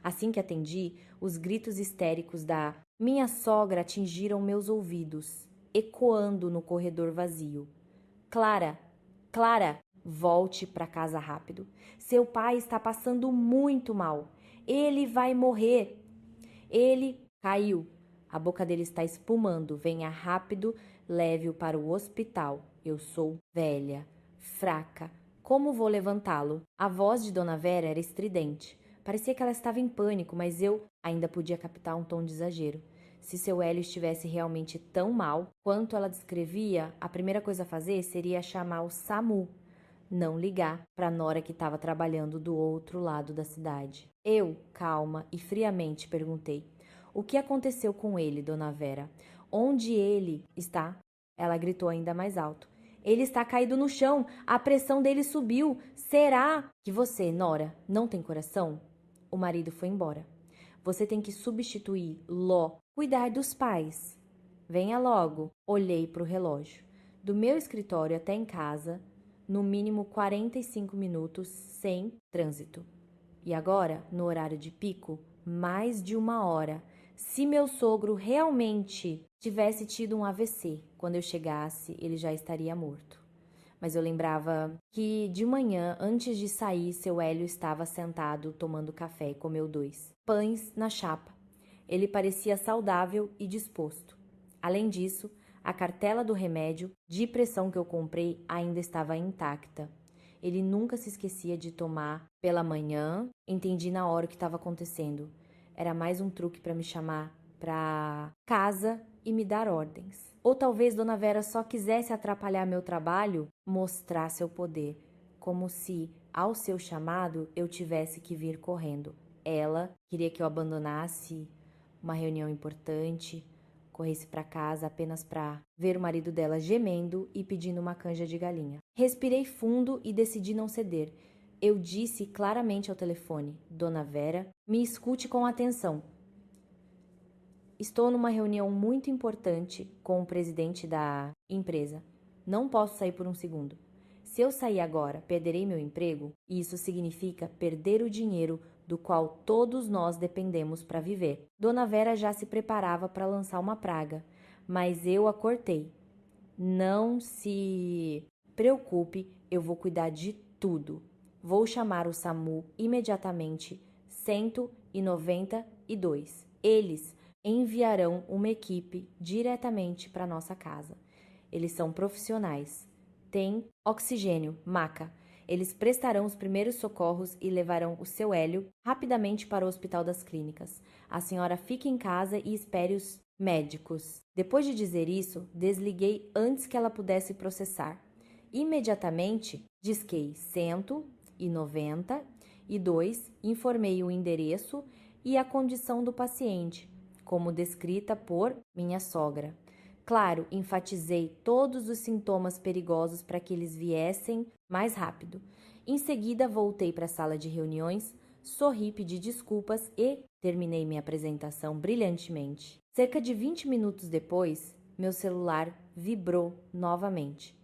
Assim que atendi, os gritos histéricos da minha sogra atingiram meus ouvidos, ecoando no corredor vazio. Clara, Clara, volte para casa rápido. Seu pai está passando muito mal. Ele vai morrer. Ele caiu. A boca dele está espumando. Venha rápido, leve-o para o hospital. Eu sou velha, fraca. Como vou levantá-lo? A voz de Dona Vera era estridente. Parecia que ela estava em pânico, mas eu ainda podia captar um tom de exagero. Se seu Hélio estivesse realmente tão mal quanto ela descrevia, a primeira coisa a fazer seria chamar o SAMU, não ligar para a nora que estava trabalhando do outro lado da cidade. Eu, calma e friamente, perguntei: o que aconteceu com ele, Dona Vera? Onde ele está? Ela gritou ainda mais alto. Ele está caído no chão, a pressão dele subiu. Será que você, nora, não tem coração? O marido foi embora. Você tem que substituir Ló, cuidar dos pais. Venha logo. Olhei para o relógio. Do meu escritório até em casa, no mínimo 45 minutos sem trânsito. E agora, no horário de pico, mais de 1 hora. Se meu sogro realmente tivesse tido um AVC, quando eu chegasse, ele já estaria morto. Mas eu lembrava que de manhã, antes de sair, seu Hélio estava sentado tomando café e comeu 2 pães na chapa. Ele parecia saudável e disposto. Além disso, a cartela do remédio de pressão que eu comprei ainda estava intacta. Ele nunca se esquecia de tomar pela manhã. Entendi na hora o que estava acontecendo. Era mais um truque para me chamar para casa e me dar ordens. Ou talvez Dona Vera só quisesse atrapalhar meu trabalho, mostrar seu poder, como se, ao seu chamado, eu tivesse que vir correndo. Ela queria que eu abandonasse uma reunião importante, corresse para casa apenas para ver o marido dela gemendo e pedindo uma canja de galinha. Respirei fundo e decidi não ceder. Eu disse claramente ao telefone: Dona Vera, me escute com atenção. Estou numa reunião muito importante com o presidente da empresa. Não posso sair por um segundo. Se eu sair agora, perderei meu emprego e isso significa perder o dinheiro do qual todos nós dependemos para viver. Dona Vera já se preparava para lançar uma praga, mas eu a cortei. Não se preocupe, eu vou cuidar de tudo. Vou chamar o SAMU imediatamente. 192. Eles enviarão uma equipe diretamente para nossa casa. Eles são profissionais. Tem oxigênio, maca. Eles prestarão os primeiros socorros e levarão o seu Hélio rapidamente para o Hospital das Clínicas. A senhora fique em casa e espere os médicos. Depois de dizer isso, desliguei antes que ela pudesse processar. Imediatamente, disquei 192, informei o endereço e a condição do paciente, como descrita por minha sogra. Claro, enfatizei todos os sintomas perigosos para que eles viessem mais rápido. Em seguida, voltei para a sala de reuniões, sorri, pedi desculpas e terminei minha apresentação brilhantemente. Cerca de 20 minutos depois, meu celular vibrou novamente.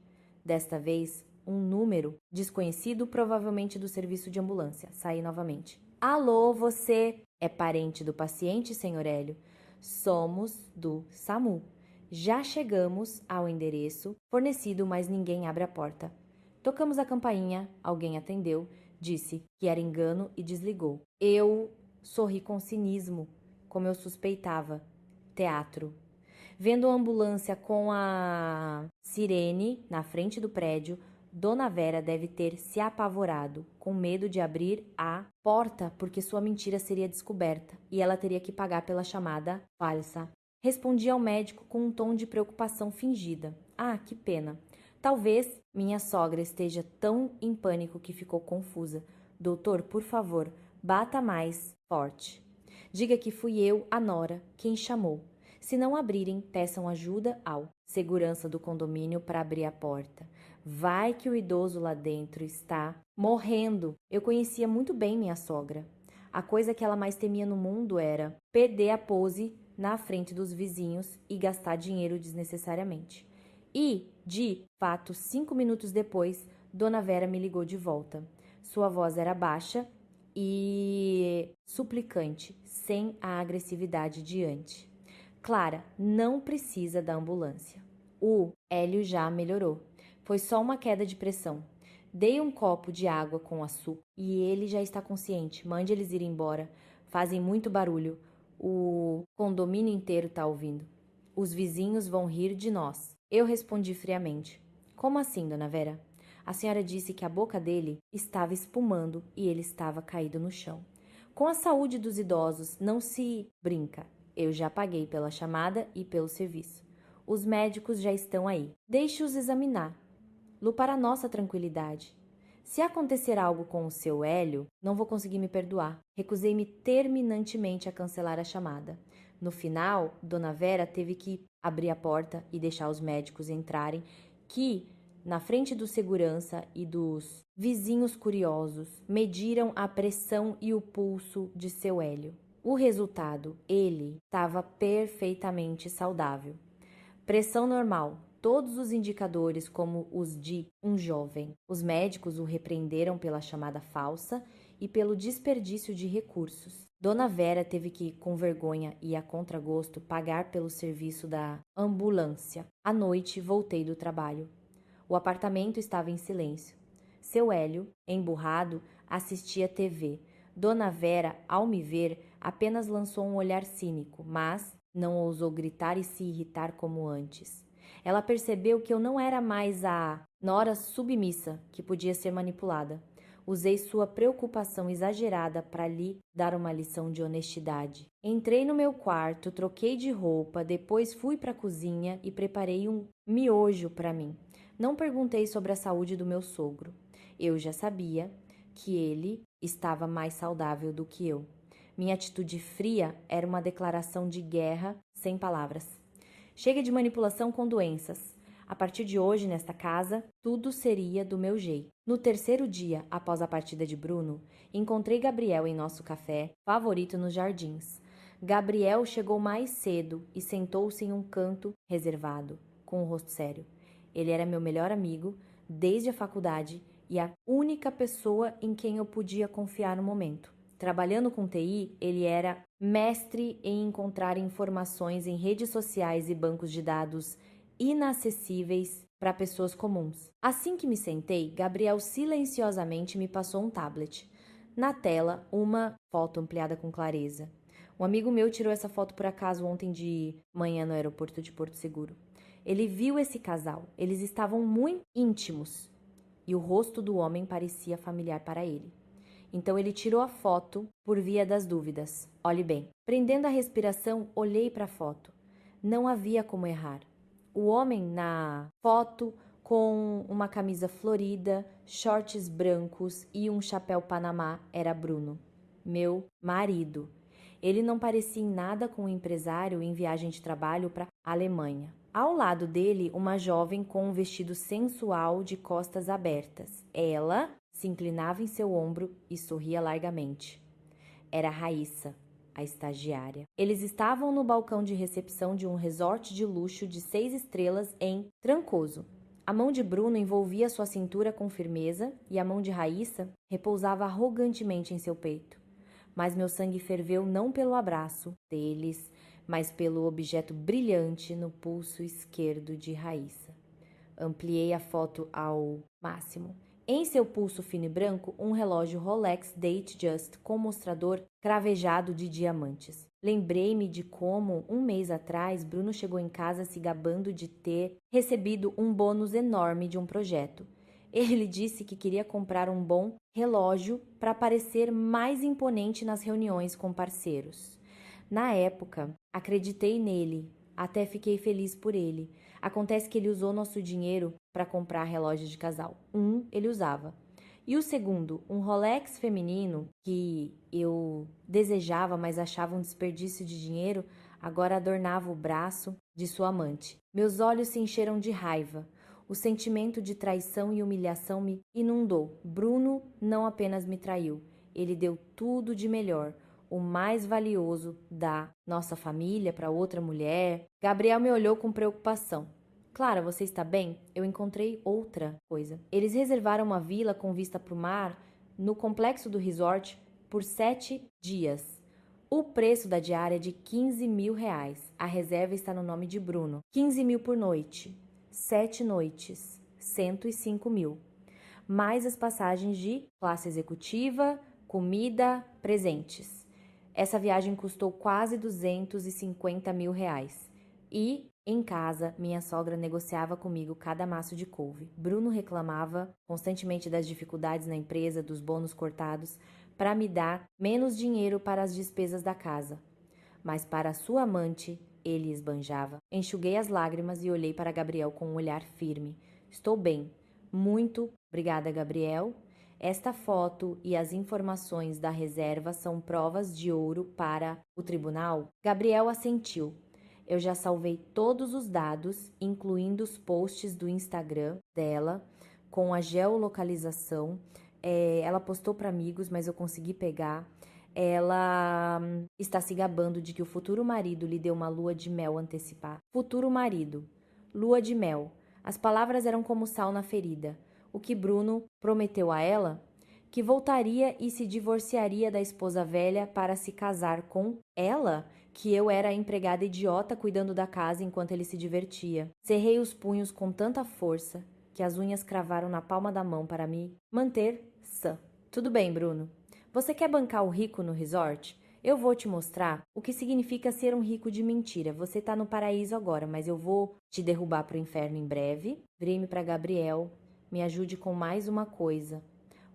Desta vez, um número desconhecido, provavelmente do serviço de ambulância. Saí novamente. Alô, você é parente do paciente, senhor Hélio? Somos do SAMU. Já chegamos ao endereço fornecido, mas ninguém abre a porta. Tocamos a campainha, alguém atendeu, disse que era engano e desligou. Eu sorri com cinismo, como eu suspeitava. Teatro. Vendo a ambulância com a sirene na frente do prédio, Dona Vera deve ter se apavorado, com medo de abrir a porta porque sua mentira seria descoberta e ela teria que pagar pela chamada falsa. Respondi ao médico com um tom de preocupação fingida. Ah, que pena. Talvez minha sogra esteja tão em pânico que ficou confusa. Doutor, por favor, bata mais forte. Diga que fui eu, a Nora, quem chamou. Se não abrirem, peçam ajuda ao segurança do condomínio para abrir a porta. Vai que o idoso lá dentro está morrendo. Eu conhecia muito bem minha sogra. A coisa que ela mais temia no mundo era perder a pose na frente dos vizinhos e gastar dinheiro desnecessariamente. E, de fato, 5 minutos depois, Dona Vera me ligou de volta. Sua voz era baixa e suplicante, sem a agressividade de antes. Clara, não precisa da ambulância. O Hélio já melhorou. Foi só uma queda de pressão. Dei um copo de água com açúcar e ele já está consciente. Mande eles ir embora. Fazem muito barulho. O condomínio inteiro está ouvindo. Os vizinhos vão rir de nós. Eu respondi friamente. Como assim, Dona Vera? A senhora disse que a boca dele estava espumando e ele estava caído no chão. Com a saúde dos idosos não se brinca. Eu já paguei pela chamada e pelo serviço. Os médicos já estão aí. Deixe-os examinar. Para nossa tranquilidade. Se acontecer algo com o seu Hélio, não vou conseguir me perdoar. Recusei-me terminantemente a cancelar a chamada. No final, Dona Vera teve que abrir a porta e deixar os médicos entrarem, que, na frente do segurança e dos vizinhos curiosos, mediram a pressão e o pulso de seu Hélio. O resultado, ele estava perfeitamente saudável. Pressão normal. Todos os indicadores como os de um jovem. Os médicos o repreenderam pela chamada falsa e pelo desperdício de recursos. Dona Vera teve que, com vergonha e a contragosto, pagar pelo serviço da ambulância. À noite, voltei do trabalho. O apartamento estava em silêncio. Seu Hélio, emburrado, assistia TV. Dona Vera, ao me ver, apenas lançou um olhar cínico, mas não ousou gritar e se irritar como antes. Ela percebeu que eu não era mais a nora submissa que podia ser manipulada. Usei sua preocupação exagerada para lhe dar uma lição de honestidade. Entrei no meu quarto, troquei de roupa, depois fui para a cozinha e preparei um miojo para mim. Não perguntei sobre a saúde do meu sogro. Eu já sabia que ele estava mais saudável do que eu. Minha atitude fria era uma declaração de guerra sem palavras. Chega de manipulação com doenças. A partir de hoje, nesta casa, tudo seria do meu jeito. No terceiro dia, após a partida de Bruno, encontrei Gabriel em nosso café favorito nos jardins. Gabriel chegou mais cedo e sentou-se em um canto reservado, com o rosto sério. Ele era meu melhor amigo desde a faculdade e a única pessoa em quem eu podia confiar no momento. Trabalhando com TI, ele era mestre em encontrar informações em redes sociais e bancos de dados inacessíveis para pessoas comuns. Assim que me sentei, Gabriel silenciosamente me passou um tablet. Na tela, uma foto ampliada com clareza. Um amigo meu tirou essa foto por acaso ontem de manhã no aeroporto de Porto Seguro. Ele viu esse casal. Eles estavam muito íntimos e o rosto do homem parecia familiar para ele. Então ele tirou a foto por via das dúvidas. Olhe bem. Prendendo a respiração, olhei para a foto. Não havia como errar. O homem na foto com uma camisa florida, shorts brancos e um chapéu panamá era Bruno, meu marido. Ele não parecia em nada com um empresário em viagem de trabalho para a Alemanha. Ao lado dele, uma jovem com um vestido sensual de costas abertas. Ela se inclinava em seu ombro e sorria largamente. Era Raíssa, a estagiária. Eles estavam no balcão de recepção de um resort de luxo de 6 estrelas em Trancoso. A mão de Bruno envolvia sua cintura com firmeza e a mão de Raíssa repousava arrogantemente em seu peito. Mas meu sangue ferveu não pelo abraço deles, mas pelo objeto brilhante no pulso esquerdo de Raíssa. Ampliei a foto ao máximo. Em seu pulso fino e branco, um relógio Rolex Datejust com mostrador cravejado de diamantes. Lembrei-me de como, um mês atrás, Bruno chegou em casa se gabando de ter recebido um bônus enorme de um projeto. Ele disse que queria comprar um bom relógio para parecer mais imponente nas reuniões com parceiros. Na época, acreditei nele, até fiquei feliz por ele. Acontece que ele usou nosso dinheiro para comprar relógios de casal. Um, ele usava. E o segundo, um Rolex feminino que eu desejava, mas achava um desperdício de dinheiro, agora adornava o braço de sua amante. Meus olhos se encheram de raiva. O sentimento de traição e humilhação me inundou. Bruno não apenas me traiu, ele deu tudo de melhor, o mais valioso da nossa família para outra mulher. Gabriel me olhou com preocupação. Clara, você está bem? Eu encontrei outra coisa. Eles reservaram uma vila com vista para o mar no complexo do resort por 7 dias. O preço da diária é de 15 mil reais. A reserva está no nome de Bruno. 15 mil por noite. 7 noites. 105 mil. Mais as passagens de classe executiva, comida, presentes. Essa viagem custou quase 250 mil reais. E, em casa, minha sogra negociava comigo cada maço de couve. Bruno reclamava constantemente das dificuldades na empresa, dos bônus cortados, para me dar menos dinheiro para as despesas da casa. Mas para sua amante, ele esbanjava. Enxuguei as lágrimas e olhei para Gabriel com um olhar firme. Estou bem. Muito obrigada, Gabriel. Esta foto e as informações da reserva são provas de ouro para o tribunal? Gabriel assentiu. Eu já salvei todos os dados, incluindo os posts do Instagram dela, com a geolocalização. Ela postou para amigos, mas eu consegui pegar. Ela está se gabando de que o futuro marido lhe deu uma lua de mel antecipada. Futuro marido, lua de mel. As palavras eram como sal na ferida. O que Bruno prometeu a ela? Que voltaria e se divorciaria da esposa velha para se casar com ela? Que eu era a empregada idiota cuidando da casa enquanto ele se divertia. Cerrei os punhos com tanta força que as unhas cravaram na palma da mão para me manter sã. Tudo bem, Bruno. Você quer bancar o rico no resort? Eu vou te mostrar o que significa ser um rico de mentira. Você tá no paraíso agora, mas eu vou te derrubar pro inferno em breve. Virei-me para Gabriel. Me ajude com mais uma coisa.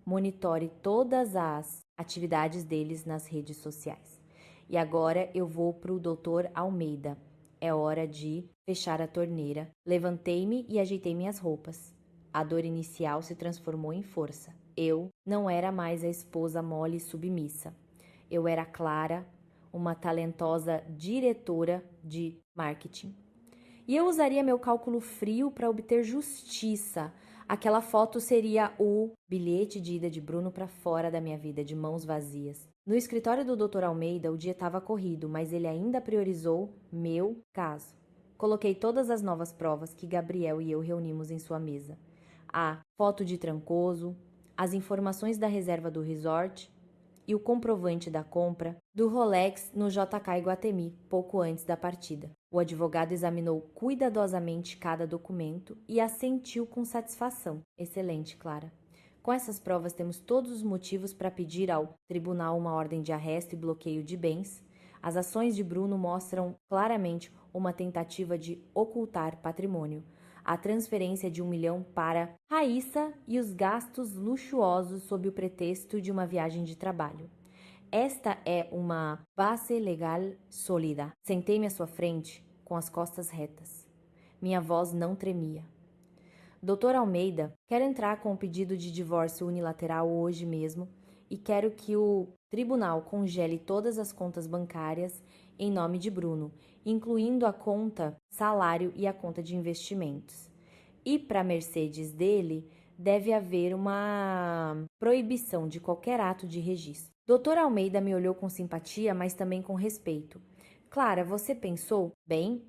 Monitore todas as atividades deles nas redes sociais. E agora eu vou pro Dr. Almeida. É hora de fechar a torneira. Levantei-me e ajeitei minhas roupas. A dor inicial se transformou em força. Eu não era mais a esposa mole e submissa. Eu era Clara, uma talentosa diretora de marketing. E eu usaria meu cálculo frio para obter justiça. Aquela foto seria o bilhete de ida de Bruno para fora da minha vida, de mãos vazias. No escritório do Dr. Almeida, o dia estava corrido, mas ele ainda priorizou meu caso. Coloquei todas as novas provas que Gabriel e eu reunimos em sua mesa. A foto de Trancoso, as informações da reserva do resort e o comprovante da compra do Rolex no JK Iguatemi, pouco antes da partida. O advogado examinou cuidadosamente cada documento e assentiu com satisfação. Excelente, Clara. Com essas provas, temos todos os motivos para pedir ao tribunal uma ordem de arresto e bloqueio de bens. As ações de Bruno mostram claramente uma tentativa de ocultar patrimônio. A transferência de 1 milhão para Raíssa e os gastos luxuosos sob o pretexto de uma viagem de trabalho. Esta é uma base legal sólida. Sentei-me à sua frente com as costas retas. Minha voz não tremia. Dr. Almeida, quero entrar com o pedido de divórcio unilateral hoje mesmo e quero que o tribunal congele todas as contas bancárias em nome de Bruno, incluindo a conta salário e a conta de investimentos. E para Mercedes dele, deve haver uma proibição de qualquer ato de registro. Dr. Almeida me olhou com simpatia, mas também com respeito. Clara, você pensou? Bem,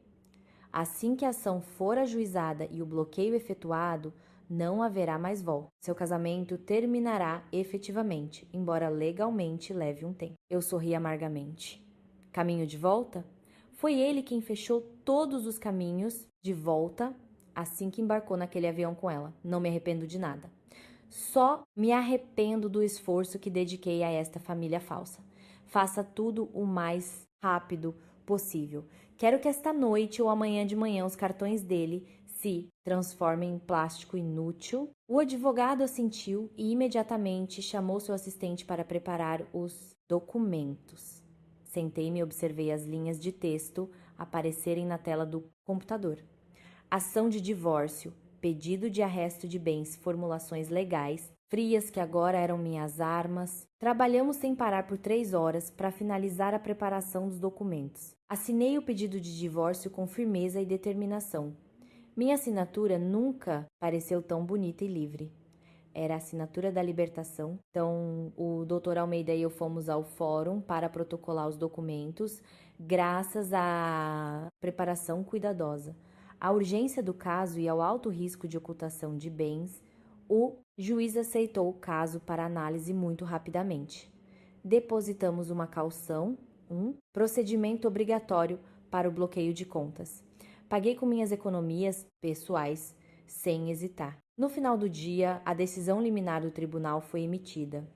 assim que a ação for ajuizada e o bloqueio efetuado, não haverá mais volta. Seu casamento terminará efetivamente, embora legalmente leve um tempo. Eu sorri amargamente. Caminho de volta? Foi ele quem fechou todos os caminhos de volta assim que embarcou naquele avião com ela. Não me arrependo de nada. Só me arrependo do esforço que dediquei a esta família falsa. Faça tudo o mais rápido possível. Quero que esta noite ou amanhã de manhã os cartões dele se transformem em plástico inútil. O advogado assentiu e imediatamente chamou seu assistente para preparar os documentos. Sentei-me e observei as linhas de texto aparecerem na tela do computador. Ação de divórcio, pedido de arresto de bens, formulações legais, frias que agora eram minhas armas. Trabalhamos sem parar por 3 horas para finalizar a preparação dos documentos. Assinei o pedido de divórcio com firmeza e determinação. Minha assinatura nunca pareceu tão bonita e livre. Era a assinatura da libertação. Então, o Dr. Almeida e eu fomos ao fórum para protocolar os documentos, graças à preparação cuidadosa. À urgência do caso e ao alto risco de ocultação de bens, o juiz aceitou o caso para análise muito rapidamente. Depositamos uma caução, procedimento obrigatório para o bloqueio de contas. Paguei com minhas economias pessoais, sem hesitar. No final do dia, a decisão liminar do tribunal foi emitida.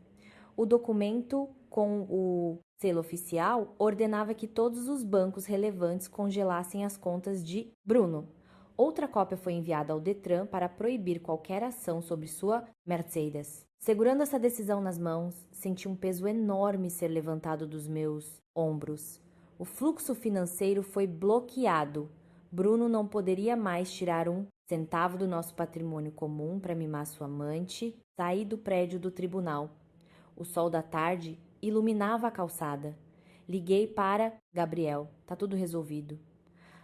O documento com o selo oficial ordenava que todos os bancos relevantes congelassem as contas de Bruno. Outra cópia foi enviada ao Detran para proibir qualquer ação sobre sua Mercedes. Segurando essa decisão nas mãos, senti um peso enorme ser levantado dos meus ombros. O fluxo financeiro foi bloqueado. Bruno não poderia mais tirar um centavo do nosso patrimônio comum para mimar sua amante. Saí do prédio do tribunal. O sol da tarde iluminava a calçada. Liguei para Gabriel. Tá tudo resolvido.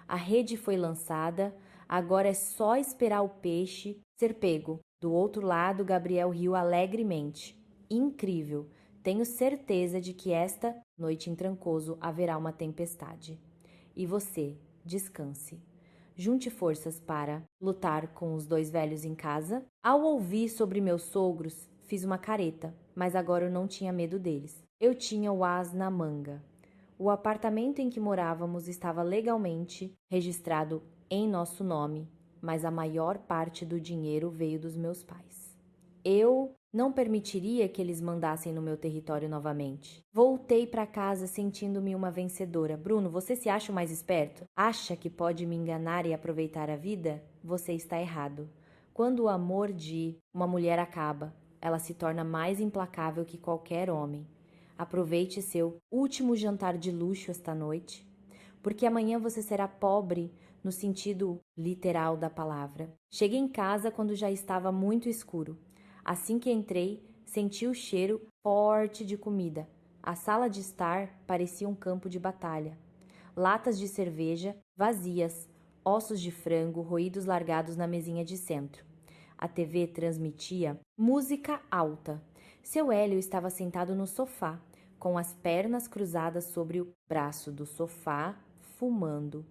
A rede foi lançada. Agora é só esperar o peixe ser pego. Do outro lado, Gabriel riu alegremente. Incrível. Tenho certeza de que esta noite em Trancoso haverá uma tempestade. E você, descanse. Junte forças para lutar com os 2 velhos em casa. Ao ouvir sobre meus sogros, fiz uma careta, mas agora eu não tinha medo deles. Eu tinha o as na manga. O apartamento em que morávamos estava legalmente registrado em nosso nome, mas a maior parte do dinheiro veio dos meus pais. Eu não permitiria que eles mandassem no meu território novamente. Voltei para casa sentindo-me uma vencedora. Bruno, você se acha o mais esperto? Acha que pode me enganar e aproveitar a vida? Você está errado. Quando o amor de uma mulher acaba, ela se torna mais implacável que qualquer homem. Aproveite seu último jantar de luxo esta noite, porque amanhã você será pobre no sentido literal da palavra. Cheguei em casa quando já estava muito escuro. Assim que entrei, senti o cheiro forte de comida. A sala de estar parecia um campo de batalha. Latas de cerveja vazias, ossos de frango roídos largados na mesinha de centro. A TV transmitia música alta. Seu Hélio estava sentado no sofá, com as pernas cruzadas sobre o braço do sofá, fumando.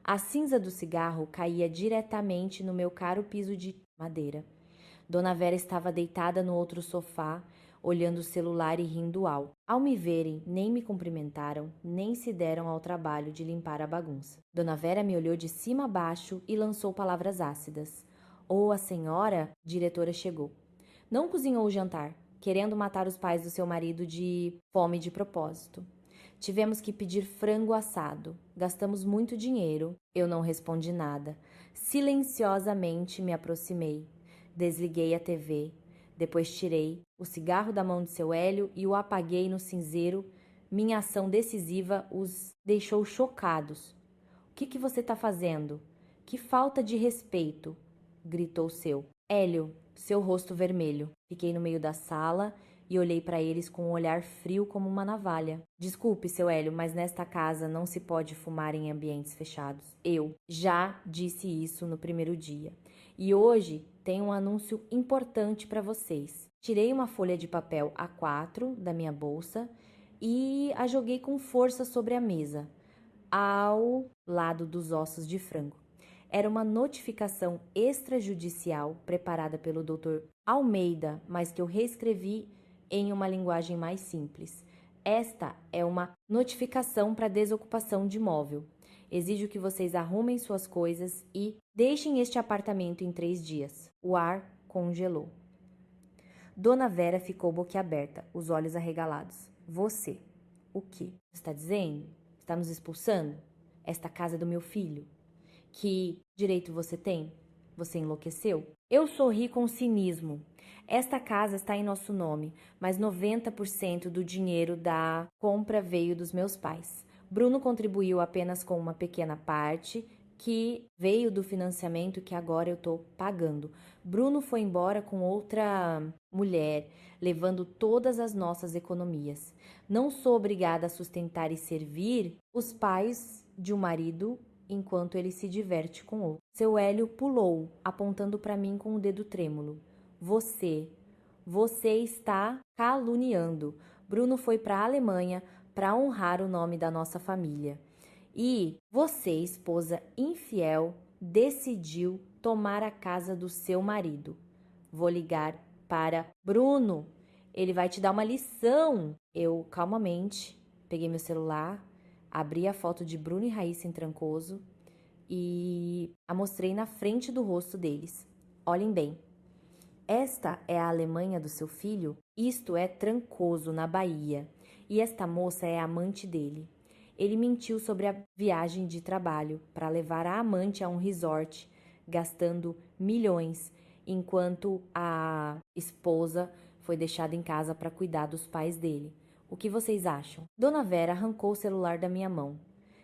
A cinza do cigarro caía diretamente no meu caro piso de madeira. Dona Vera estava deitada no outro sofá, olhando o celular e rindo alto. Ao me verem, nem me cumprimentaram, nem se deram ao trabalho de limpar a bagunça. Dona Vera me olhou de cima a baixo e lançou palavras ácidas. Ou a senhora, diretora, chegou. Não cozinhou o jantar, querendo matar os pais do seu marido de fome de propósito. Tivemos que pedir frango assado. Gastamos muito dinheiro. Eu não respondi nada. Silenciosamente me aproximei. Desliguei a TV. Depois tirei o cigarro da mão de seu Hélio e o apaguei no cinzeiro. Minha ação decisiva os deixou chocados. O que você está fazendo? Que falta de respeito! Gritou seu. Hélio, seu rosto vermelho. Fiquei no meio da sala e olhei para eles com um olhar frio como uma navalha. Desculpe, seu Hélio, mas nesta casa não se pode fumar em ambientes fechados. Eu já disse isso no primeiro dia. E hoje tenho um anúncio importante para vocês. Tirei uma folha de papel A4 da minha bolsa e a joguei com força sobre a mesa, ao lado dos ossos de frango. Era uma notificação extrajudicial preparada pelo Dr. Almeida, mas que eu reescrevi em uma linguagem mais simples. Esta é uma notificação para desocupação de imóvel. Exijo que vocês arrumem suas coisas e deixem este apartamento em 3 dias. O ar congelou. Dona Vera ficou boquiaberta, os olhos arregalados. Você. O quê? Está dizendo? Está nos expulsando? Esta casa é do meu filho. Que direito você tem? Você enlouqueceu? Eu sorri com cinismo. Esta casa está em nosso nome, mas 90% do dinheiro da compra veio dos meus pais. Bruno contribuiu apenas com uma pequena parte que veio do financiamento que agora eu estou pagando. Bruno foi embora com outra mulher, levando todas as nossas economias. Não sou obrigada a sustentar e servir os pais de um marido enquanto ele se diverte com outro. Seu Hélio pulou, apontando para mim com o dedo trêmulo. Você está caluniando. Bruno foi para a Alemanha para honrar o nome da nossa família. E você, esposa infiel, decidiu tomar a casa do seu marido. Vou ligar para Bruno. Ele vai te dar uma lição. Eu, calmamente, peguei meu celular, abri a foto de Bruno e Raíssa em Trancoso e a mostrei na frente do rosto deles. Olhem bem. Esta é a Alemanha do seu filho? Isto é Trancoso, na Bahia. E esta moça é a amante dele. Ele mentiu sobre a viagem de trabalho para levar a amante a um resort, gastando milhões, enquanto a esposa foi deixada em casa para cuidar dos pais dele. O que vocês acham? Dona Vera arrancou o celular da minha mão.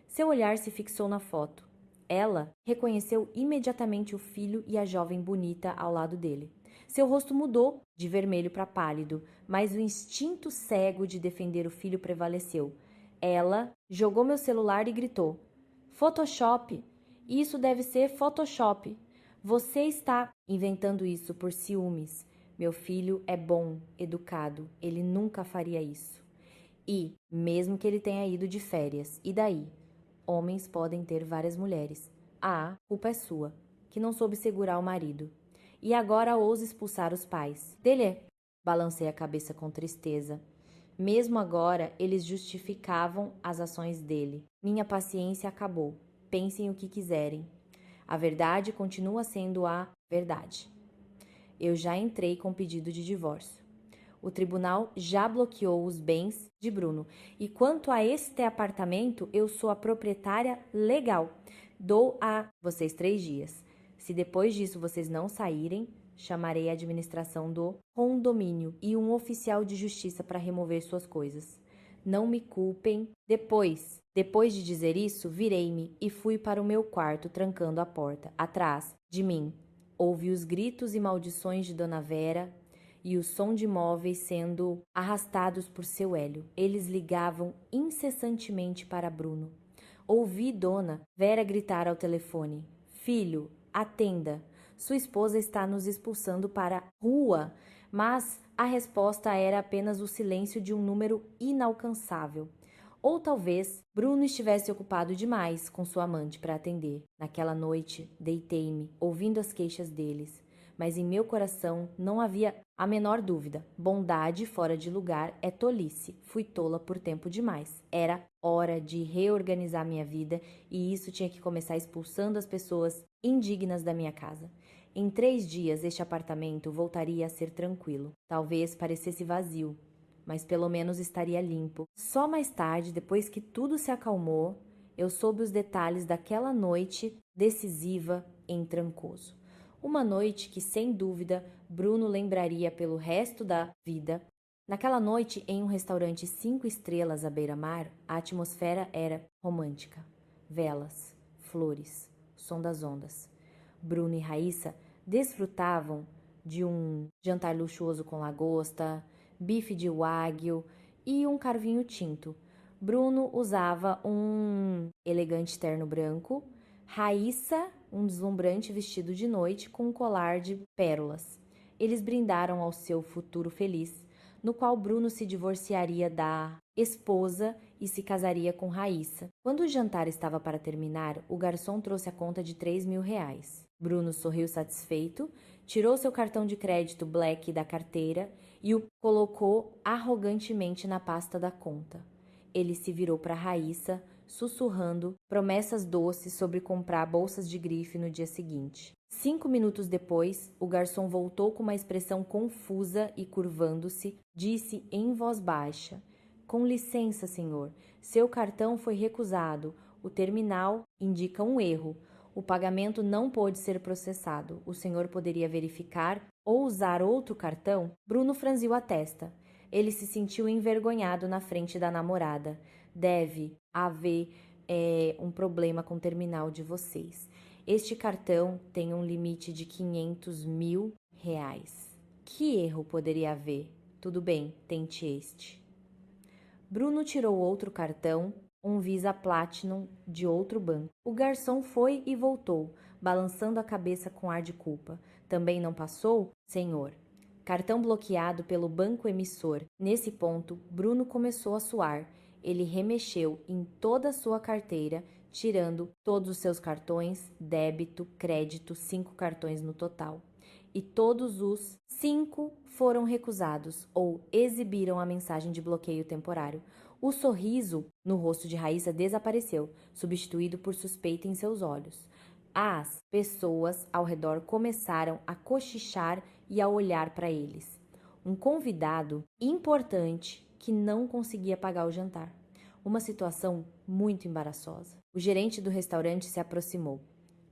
Seu olhar se fixou na foto. Ela reconheceu imediatamente o filho e a jovem bonita ao lado dele. Seu rosto mudou de vermelho para pálido, mas o instinto cego de defender o filho prevaleceu. Ela jogou meu celular e gritou: Photoshop! Isso deve ser Photoshop! Você está inventando isso por ciúmes. Meu filho é bom, educado, ele nunca faria isso. E, mesmo que ele tenha ido de férias, e daí? Homens podem ter várias mulheres. A culpa é sua, que não soube segurar o marido. E agora ousa expulsar os pais. Dele, balancei a cabeça com tristeza. Mesmo agora, eles justificavam as ações dele. Minha paciência acabou. Pensem o que quiserem. A verdade continua sendo a verdade. Eu já entrei com pedido de divórcio. O tribunal já bloqueou os bens de Bruno. E quanto a este apartamento, eu sou a proprietária legal. Dou a vocês 3 dias. Se depois disso vocês não saírem, chamarei a administração do condomínio e um oficial de justiça para remover suas coisas. Não me culpem. Depois de dizer isso, virei-me e fui para o meu quarto, trancando a porta. Atrás de mim, ouvi os gritos e maldições de Dona Vera e o som de móveis sendo arrastados por seu Hélio. Eles ligavam incessantemente para Bruno. Ouvi Dona Vera gritar ao telefone: Filho, atenda. Sua esposa está nos expulsando para a rua. Mas a resposta era apenas o silêncio de um número inalcançável. Ou talvez Bruno estivesse ocupado demais com sua amante para atender. Naquela noite, deitei-me, ouvindo as queixas deles. Mas em meu coração não havia a menor dúvida. Bondade fora de lugar é tolice. Fui tola por tempo demais. Era hora de reorganizar minha vida e isso tinha que começar expulsando as pessoas indignas da minha casa. Em 3 dias, este apartamento voltaria a ser tranquilo. Talvez parecesse vazio, mas pelo menos estaria limpo. Só mais tarde, depois que tudo se acalmou, eu soube os detalhes daquela noite decisiva em Trancoso. Uma noite que, sem dúvida, Bruno lembraria pelo resto da vida. Naquela noite, em um restaurante 5 estrelas à beira-mar, a atmosfera era romântica. Velas, flores, som das ondas. Bruno e Raíssa desfrutavam de um jantar luxuoso com lagosta, bife de wagyu e um carvinho tinto. Bruno usava um elegante terno branco, Raíssa um deslumbrante vestido de noite com um colar de pérolas. Eles brindaram ao seu futuro feliz, no qual Bruno se divorciaria da esposa e se casaria com Raíssa. Quando o jantar estava para terminar, o garçom trouxe a conta de 3.000 reais. Bruno sorriu satisfeito, tirou seu cartão de crédito Black da carteira e o colocou arrogantemente na pasta da conta. Ele se virou para Raíssa, sussurrando promessas doces sobre comprar bolsas de grife no dia seguinte. 5 minutos depois, o garçom voltou com uma expressão confusa e, curvando-se, disse em voz baixa: "Com licença, senhor. Seu cartão foi recusado. O terminal indica um erro. O pagamento não pôde ser processado. O senhor poderia verificar ou usar outro cartão?" Bruno franziu a testa. Ele se sentiu envergonhado na frente da namorada. "Deve haver um problema com o terminal de vocês. Este cartão tem um limite de 500 mil reais. Que erro poderia haver? Tudo bem, tente este." Bruno tirou outro cartão, um Visa Platinum de outro banco. O garçom foi e voltou, balançando a cabeça com ar de culpa. "Também não passou, senhor?" Cartão bloqueado pelo banco emissor. Nesse ponto, Bruno começou a suar. Ele remexeu em toda a sua carteira, tirando todos os seus cartões, débito, crédito, 5 cartões no total. E todos os 5 foram recusados ou exibiram a mensagem de bloqueio temporário. O sorriso no rosto de Raíssa desapareceu, substituído por suspeita em seus olhos. As pessoas ao redor começaram a cochichar e a olhar para eles. Um convidado importante que não conseguia pagar o jantar. Uma situação muito embaraçosa. O gerente do restaurante se aproximou.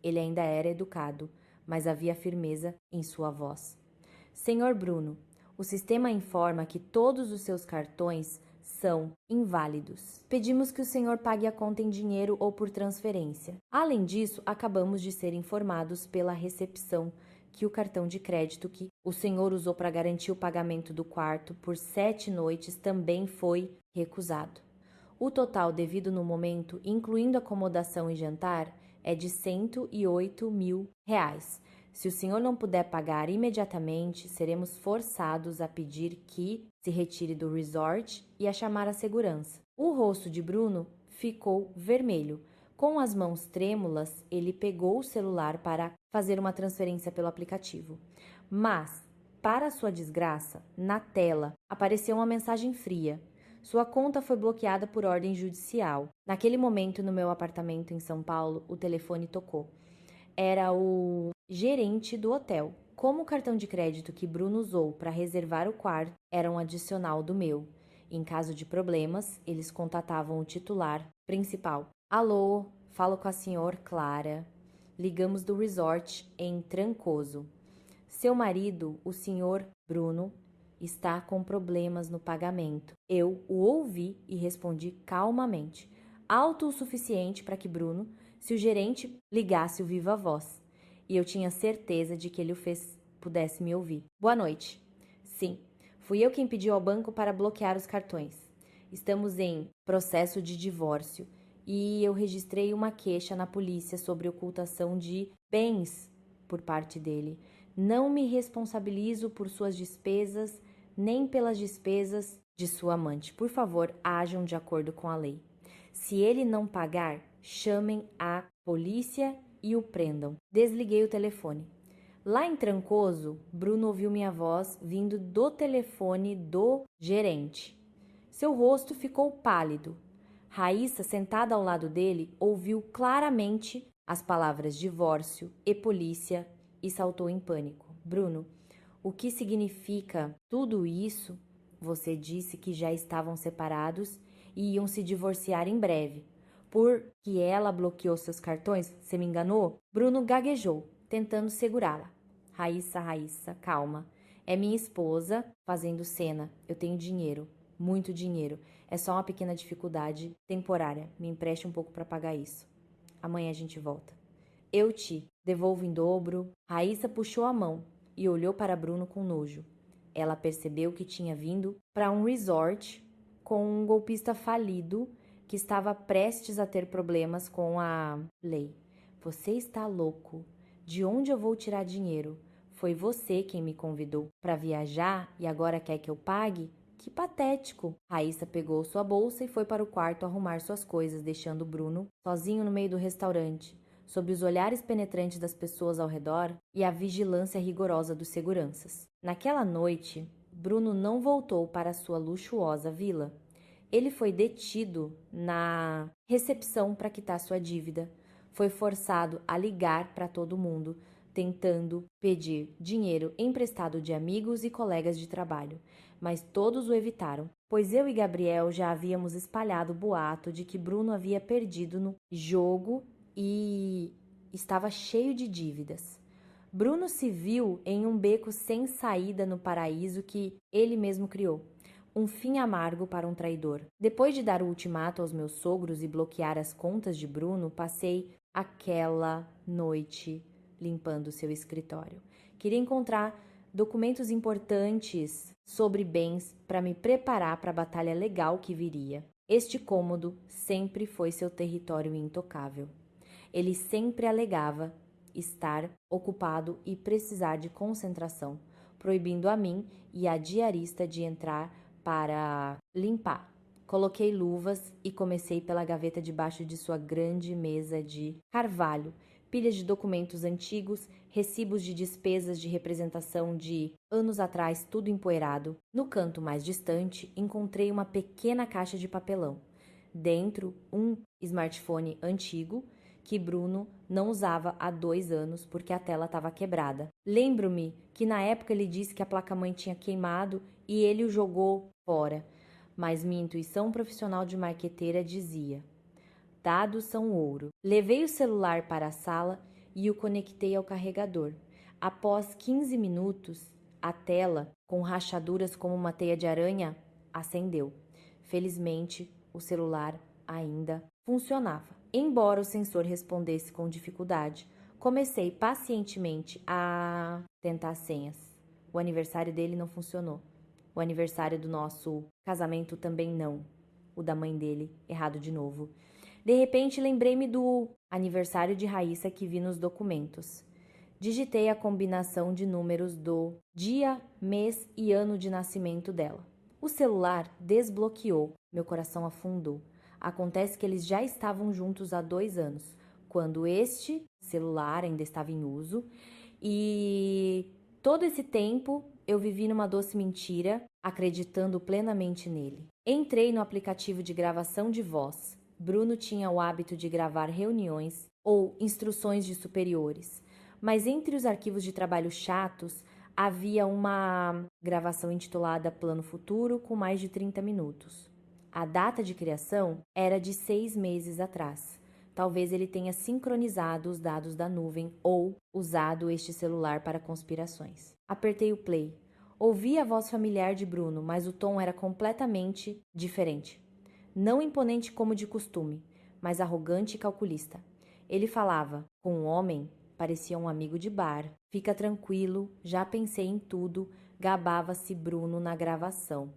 Ele ainda era educado, mas havia firmeza em sua voz. "Senhor Bruno, o sistema informa que todos os seus cartões são inválidos. Pedimos que o senhor pague a conta em dinheiro ou por transferência. Além disso, acabamos de ser informados pela recepção que o cartão de crédito que o senhor usou para garantir o pagamento do quarto por 7 noites também foi recusado. O total devido no momento, incluindo acomodação e jantar, é de 108 mil reais. Se o senhor não puder pagar imediatamente, seremos forçados a pedir que se retire do resort e a chamar a segurança." O rosto de Bruno ficou vermelho. Com as mãos trêmulas, ele pegou o celular para fazer uma transferência pelo aplicativo. Mas, para sua desgraça, na tela apareceu uma mensagem fria. "Sua conta foi bloqueada por ordem judicial." Naquele momento, no meu apartamento em São Paulo, o telefone tocou. Era o gerente do hotel. Como o cartão de crédito que Bruno usou para reservar o quarto era um adicional do meu. Em caso de problemas, eles contatavam o titular principal. "Alô, falo com a senhora Clara. Ligamos do resort em Trancoso. Seu marido, o senhor Bruno, está com problemas no pagamento." Eu o ouvi e respondi calmamente, alto o suficiente para que Bruno, se o gerente ligasse o viva voz, e eu tinha certeza de que ele pudesse me ouvir. "Boa noite." "Sim, fui eu quem pediu ao banco para bloquear os cartões. Estamos em processo de divórcio e eu registrei uma queixa na polícia sobre ocultação de bens por parte dele. Não me responsabilizo por suas despesas nem pelas despesas de sua amante. Por favor, ajam de acordo com a lei. Se ele não pagar, chamem a polícia e o prendam." Desliguei o telefone. Lá em Trancoso, Bruno ouviu minha voz vindo do telefone do gerente. Seu rosto ficou pálido. Raíssa, sentada ao lado dele, ouviu claramente as palavras divórcio e polícia e saltou em pânico. "Bruno, o que significa tudo isso?" "Você disse que já estavam separados e iam se divorciar em breve. Porque ela bloqueou seus cartões? Você me enganou?" Bruno gaguejou, tentando segurá-la. Raíssa, calma. É minha esposa fazendo cena. Eu tenho dinheiro, muito dinheiro. É só uma pequena dificuldade temporária. Me empreste um pouco para pagar isso. Amanhã a gente volta. Eu te devolvo em dobro." Raíssa puxou a mão e olhou para Bruno com nojo. Ela percebeu que tinha vindo para um resort com um golpista falido que estava prestes a ter problemas com a lei. "Você está louco. De onde eu vou tirar dinheiro? Foi você quem me convidou para viajar e agora quer que eu pague? Que patético." Raíssa pegou sua bolsa e foi para o quarto arrumar suas coisas, deixando Bruno sozinho no meio do restaurante, sob os olhares penetrantes das pessoas ao redor e a vigilância rigorosa dos seguranças. Naquela noite, Bruno não voltou para sua luxuosa vila. Ele foi detido na recepção para quitar sua dívida. Foi forçado a ligar para todo mundo, tentando pedir dinheiro emprestado de amigos e colegas de trabalho, mas todos o evitaram, pois eu e Gabriel já havíamos espalhado o boato de que Bruno havia perdido no jogo e estava cheio de dívidas. Bruno se viu em um beco sem saída no paraíso que ele mesmo criou. Um fim amargo para um traidor. Depois de dar o ultimato aos meus sogros e bloquear as contas de Bruno, passei aquela noite limpando seu escritório. Queria encontrar documentos importantes sobre bens para me preparar para a batalha legal que viria. Este cômodo sempre foi seu território intocável. Ele sempre alegava estar ocupado e precisar de concentração, proibindo a mim e a diarista de entrar para limpar. Coloquei luvas e comecei pela gaveta debaixo de sua grande mesa de carvalho, pilhas de documentos antigos, recibos de despesas de representação de anos atrás, tudo empoeirado. No canto mais distante, encontrei uma pequena caixa de papelão. Dentro, um smartphone antigo que Bruno não usava há 2 anos porque a tela estava quebrada. Lembro-me que na época ele disse que a placa-mãe tinha queimado e ele o jogou fora, mas minha intuição profissional de marqueteira dizia: dados são ouro. Levei o celular para a sala e o conectei ao carregador. Após 15 minutos, a tela, com rachaduras como uma teia de aranha, acendeu. Felizmente, o celular ainda funcionava. Embora o sensor respondesse com dificuldade, comecei pacientemente a tentar senhas. O aniversário dele não funcionou. O aniversário do nosso casamento também não. O da mãe dele, errado de novo. De repente, lembrei-me do aniversário de Raíssa que vi nos documentos. Digitei a combinação de números do dia, mês e ano de nascimento dela. O celular desbloqueou. Meu coração afundou. Acontece que eles já estavam juntos há 2 anos, quando este celular ainda estava em uso, e todo esse tempo eu vivi numa doce mentira, acreditando plenamente nele. Entrei no aplicativo de gravação de voz. Bruno tinha o hábito de gravar reuniões ou instruções de superiores, mas entre os arquivos de trabalho chatos havia uma gravação intitulada Plano Futuro com mais de 30 minutos. A data de criação era de 6 meses atrás. Talvez ele tenha sincronizado os dados da nuvem ou usado este celular para conspirações. Apertei o play. Ouvi a voz familiar de Bruno, mas o tom era completamente diferente. Não imponente como de costume, mas arrogante e calculista. Ele falava com um homem, parecia um amigo de bar. Fica tranquilo, já pensei em tudo, gabava-se Bruno na gravação.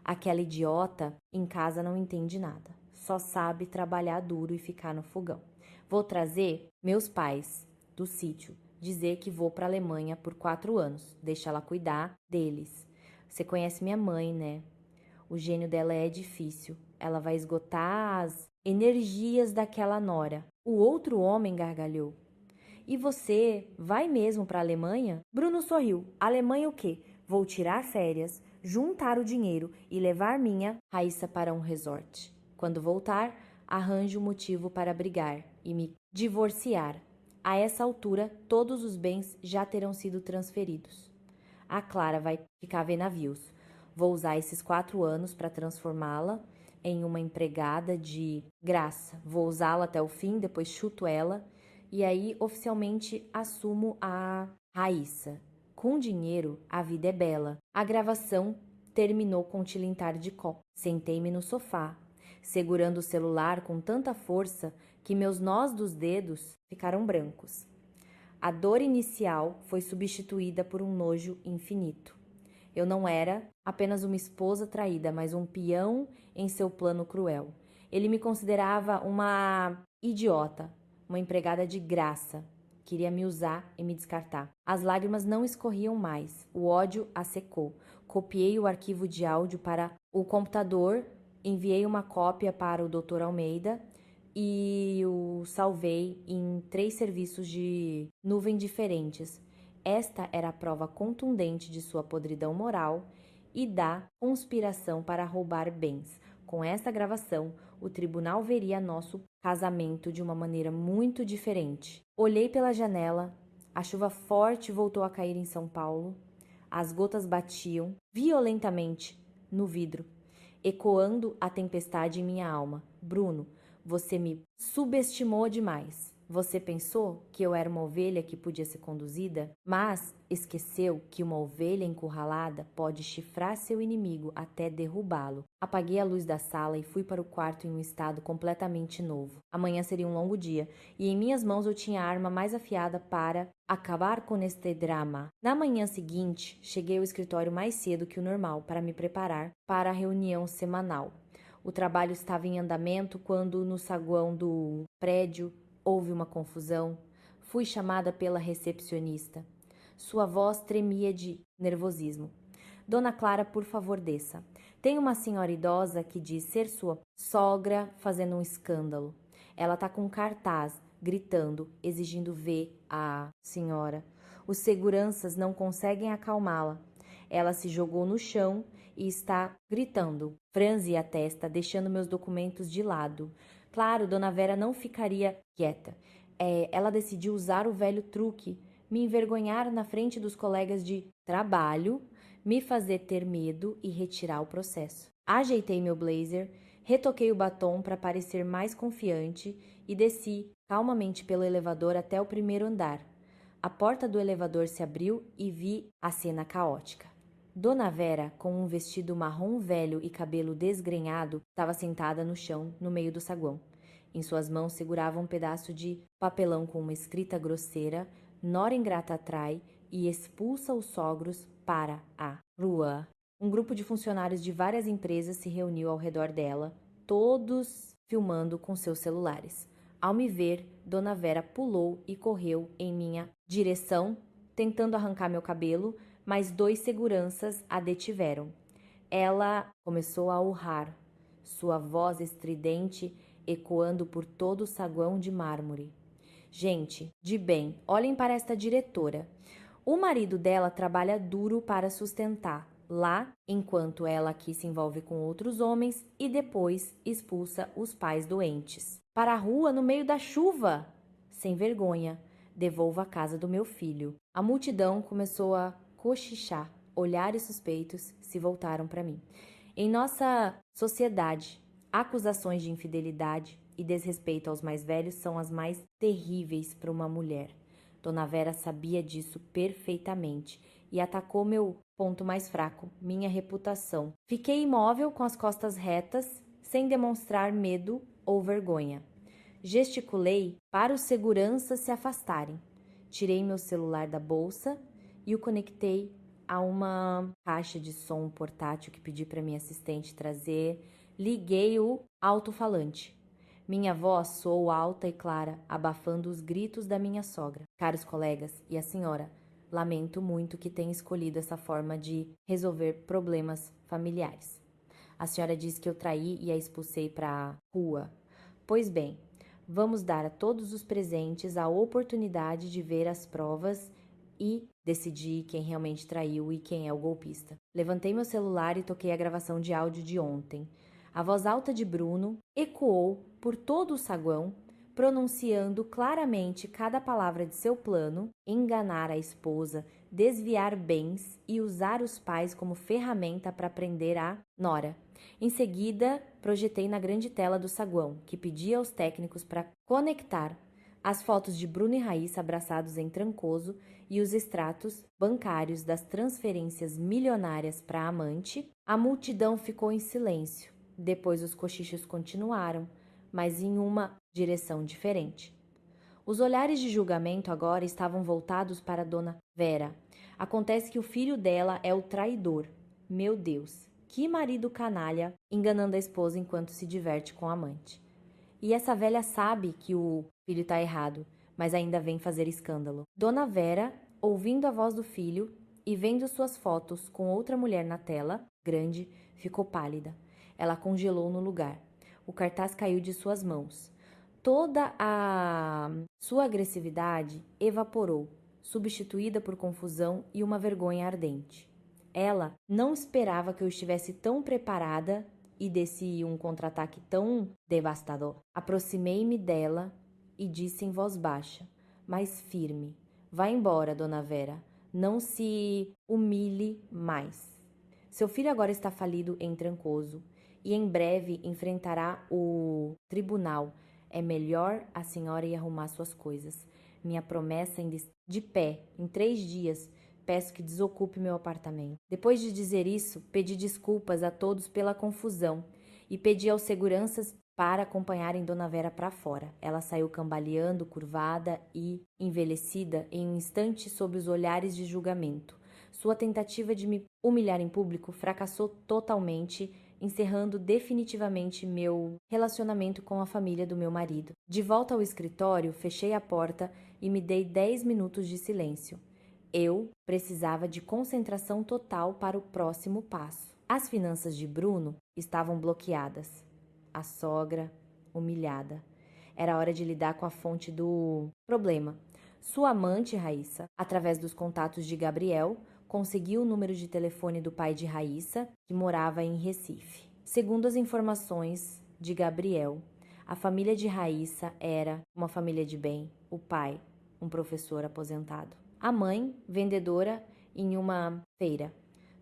Aquela idiota em casa não entende nada, só sabe trabalhar duro e ficar no fogão. Vou trazer meus pais do sítio, dizer que vou para a Alemanha por 4 anos, deixa ela cuidar deles. Você conhece minha mãe, né? O gênio dela é difícil, ela vai esgotar as energias daquela nora. O outro homem gargalhou. E você vai mesmo para a Alemanha? Bruno sorriu. Alemanha o quê? Vou tirar férias, juntar o dinheiro e levar minha Raíssa para um resort. Quando voltar, arranjo um motivo para brigar e me divorciar. A essa altura, todos os bens já terão sido transferidos. A Clara vai ficar vendo navios. Vou usar esses 4 anos para transformá-la em uma empregada de graça. Vou usá-la até o fim, depois chuto ela e aí oficialmente assumo a Raíssa. Com dinheiro, a vida é bela. A gravação terminou com um tilintar de copo. Sentei-me no sofá, segurando o celular com tanta força que meus nós dos dedos ficaram brancos. A dor inicial foi substituída por um nojo infinito. Eu não era apenas uma esposa traída, mas um peão em seu plano cruel. Ele me considerava uma idiota, uma empregada de graça. Queria me usar e me descartar. As lágrimas não escorriam mais. O ódio a secou. Copiei o arquivo de áudio para o computador, enviei uma cópia para o Dr. Almeida e o salvei em 3 serviços de nuvem diferentes. Esta era a prova contundente de sua podridão moral e da conspiração para roubar bens. Com esta gravação, o tribunal veria nosso casamento de uma maneira muito diferente. Olhei pela janela, a chuva forte voltou a cair em São Paulo. As gotas batiam violentamente no vidro, ecoando a tempestade em minha alma. Bruno, você me subestimou demais. Você pensou que eu era uma ovelha que podia ser conduzida, mas esqueceu que uma ovelha encurralada pode chifrar seu inimigo até derrubá-lo. Apaguei a luz da sala e fui para o quarto em um estado completamente novo. Amanhã seria um longo dia, e em minhas mãos eu tinha a arma mais afiada para acabar com este drama. Na manhã seguinte, cheguei ao escritório mais cedo que o normal para me preparar para a reunião semanal. O trabalho estava em andamento quando, no saguão do prédio, houve uma confusão. Fui chamada pela recepcionista. Sua voz tremia de nervosismo. Dona Clara, por favor, desça. Tem uma senhora idosa que diz ser sua sogra fazendo um escândalo. Ela está com um cartaz, gritando, exigindo ver a senhora. Os seguranças não conseguem acalmá-la. Ela se jogou no chão e está gritando. Franzi a testa, deixando meus documentos de lado. Claro, Dona Vera não ficaria quieta. Ela decidiu usar o velho truque, me envergonhar na frente dos colegas de trabalho, me fazer ter medo e retirar o processo. Ajeitei meu blazer, retoquei o batom para parecer mais confiante e desci calmamente pelo elevador até o primeiro andar. A porta do elevador se abriu e vi a cena caótica. Dona Vera, com um vestido marrom velho e cabelo desgrenhado, estava sentada no chão, no meio do saguão. Em suas mãos segurava um pedaço de papelão com uma escrita grosseira: Nora ingrata atrai e expulsa os sogros para a rua. Um grupo de funcionários de várias empresas se reuniu ao redor dela, todos filmando com seus celulares. Ao me ver, Dona Vera pulou e correu em minha direção, tentando arrancar meu cabelo, mas 2 seguranças a detiveram. Ela começou a urrar, sua voz estridente ecoando por todo o saguão de mármore. Gente, de bem, olhem para esta diretora. O marido dela trabalha duro para sustentar lá, enquanto ela aqui se envolve com outros homens e depois expulsa os pais doentes. Para a rua no meio da chuva! Sem vergonha, devolva a casa do meu filho. A multidão começou a cochichar, olhares suspeitos se voltaram para mim. Em nossa sociedade, acusações de infidelidade e desrespeito aos mais velhos são as mais terríveis para uma mulher. Dona Vera sabia disso perfeitamente e atacou meu ponto mais fraco, minha reputação. Fiquei imóvel com as costas retas, sem demonstrar medo ou vergonha. Gesticulei para os seguranças se afastarem. Tirei meu celular da bolsa e o conectei a uma caixa de som portátil que pedi para minha assistente trazer. Liguei o alto-falante. Minha voz soou alta e clara, abafando os gritos da minha sogra. Caros colegas e a senhora, lamento muito que tenha escolhido essa forma de resolver problemas familiares. A senhora disse que eu traí e a expulsei para a rua. Pois bem, vamos dar a todos os presentes a oportunidade de ver as provas e decidir quem realmente traiu e quem é o golpista. Levantei meu celular e toquei a gravação de áudio de ontem. A voz alta de Bruno ecoou por todo o saguão, pronunciando claramente cada palavra de seu plano: enganar a esposa, desviar bens e usar os pais como ferramenta para prender a nora. Em seguida, projetei na grande tela do saguão, que pedia aos técnicos para conectar as fotos de Bruno e Raíssa abraçados em Trancoso e os extratos bancários das transferências milionárias para a amante. A multidão ficou em silêncio. Depois os cochichos continuaram, mas em uma direção diferente. Os olhares de julgamento agora estavam voltados para Dona Vera. Acontece que o filho dela é o traidor. Meu Deus, que marido canalha, enganando a esposa enquanto se diverte com a amante. E essa velha sabe que o filho está errado, mas ainda vem fazer escândalo. Dona Vera, ouvindo a voz do filho e vendo suas fotos com outra mulher na tela, grande, ficou pálida. Ela congelou no lugar. O cartaz caiu de suas mãos. Toda a sua agressividade evaporou, substituída por confusão e uma vergonha ardente. Ela não esperava que eu estivesse tão preparada e desse um contra-ataque tão devastador. Aproximei-me dela e disse em voz baixa, mas firme: Vá embora, dona Vera. Não se humilhe mais. Seu filho agora está falido em Trancoso e em breve enfrentará o tribunal. É melhor a senhora ir arrumar suas coisas. Minha promessa ainda está de pé. Em 3 dias, peço que desocupe meu apartamento. Depois de dizer isso, pedi desculpas a todos pela confusão e pedi aos seguranças para acompanharem Dona Vera para fora. Ela saiu cambaleando, curvada e envelhecida em um instante sob os olhares de julgamento. Sua tentativa de me humilhar em público fracassou totalmente, encerrando definitivamente meu relacionamento com a família do meu marido. De volta ao escritório, fechei a porta e me dei 10 minutos de silêncio. Eu precisava de concentração total para o próximo passo. As finanças de Bruno estavam bloqueadas. A sogra, humilhada. Era hora de lidar com a fonte do problema. Sua amante, Raíssa, através dos contatos de Gabriel, conseguiu o número de telefone do pai de Raíssa, que morava em Recife. Segundo as informações de Gabriel, a família de Raíssa era uma família de bem, o pai, um professor aposentado. A mãe, vendedora em uma feira.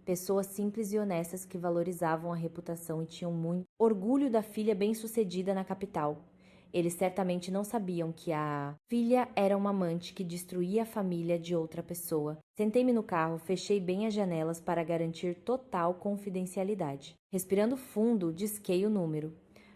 Pessoas simples e honestas que valorizavam a reputação e tinham muito orgulho da filha bem-sucedida na capital. Eles certamente não sabiam que a filha era uma amante que destruía a família de outra pessoa. Sentei-me no carro, fechei bem as janelas para garantir total confidencialidade. Respirando fundo, disquei o número.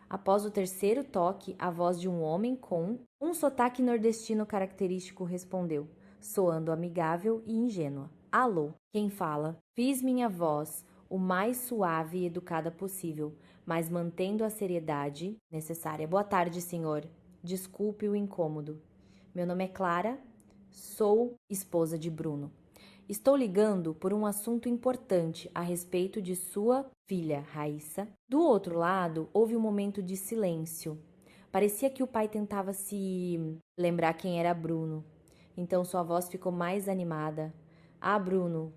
Após o terceiro toque, a voz de um homem com um sotaque nordestino característico respondeu, soando amigável e ingênua. Alô, quem fala? Fiz minha voz o mais suave e educada possível, mas mantendo a seriedade necessária. Boa tarde, senhor. Desculpe o incômodo. Meu nome é Clara, sou esposa de Bruno. Estou ligando por um assunto importante a respeito de sua filha, Raíssa. Do outro lado, houve um momento de silêncio. Parecia que o pai tentava se lembrar quem era Bruno. Então sua voz ficou mais animada. Ah, Bruno,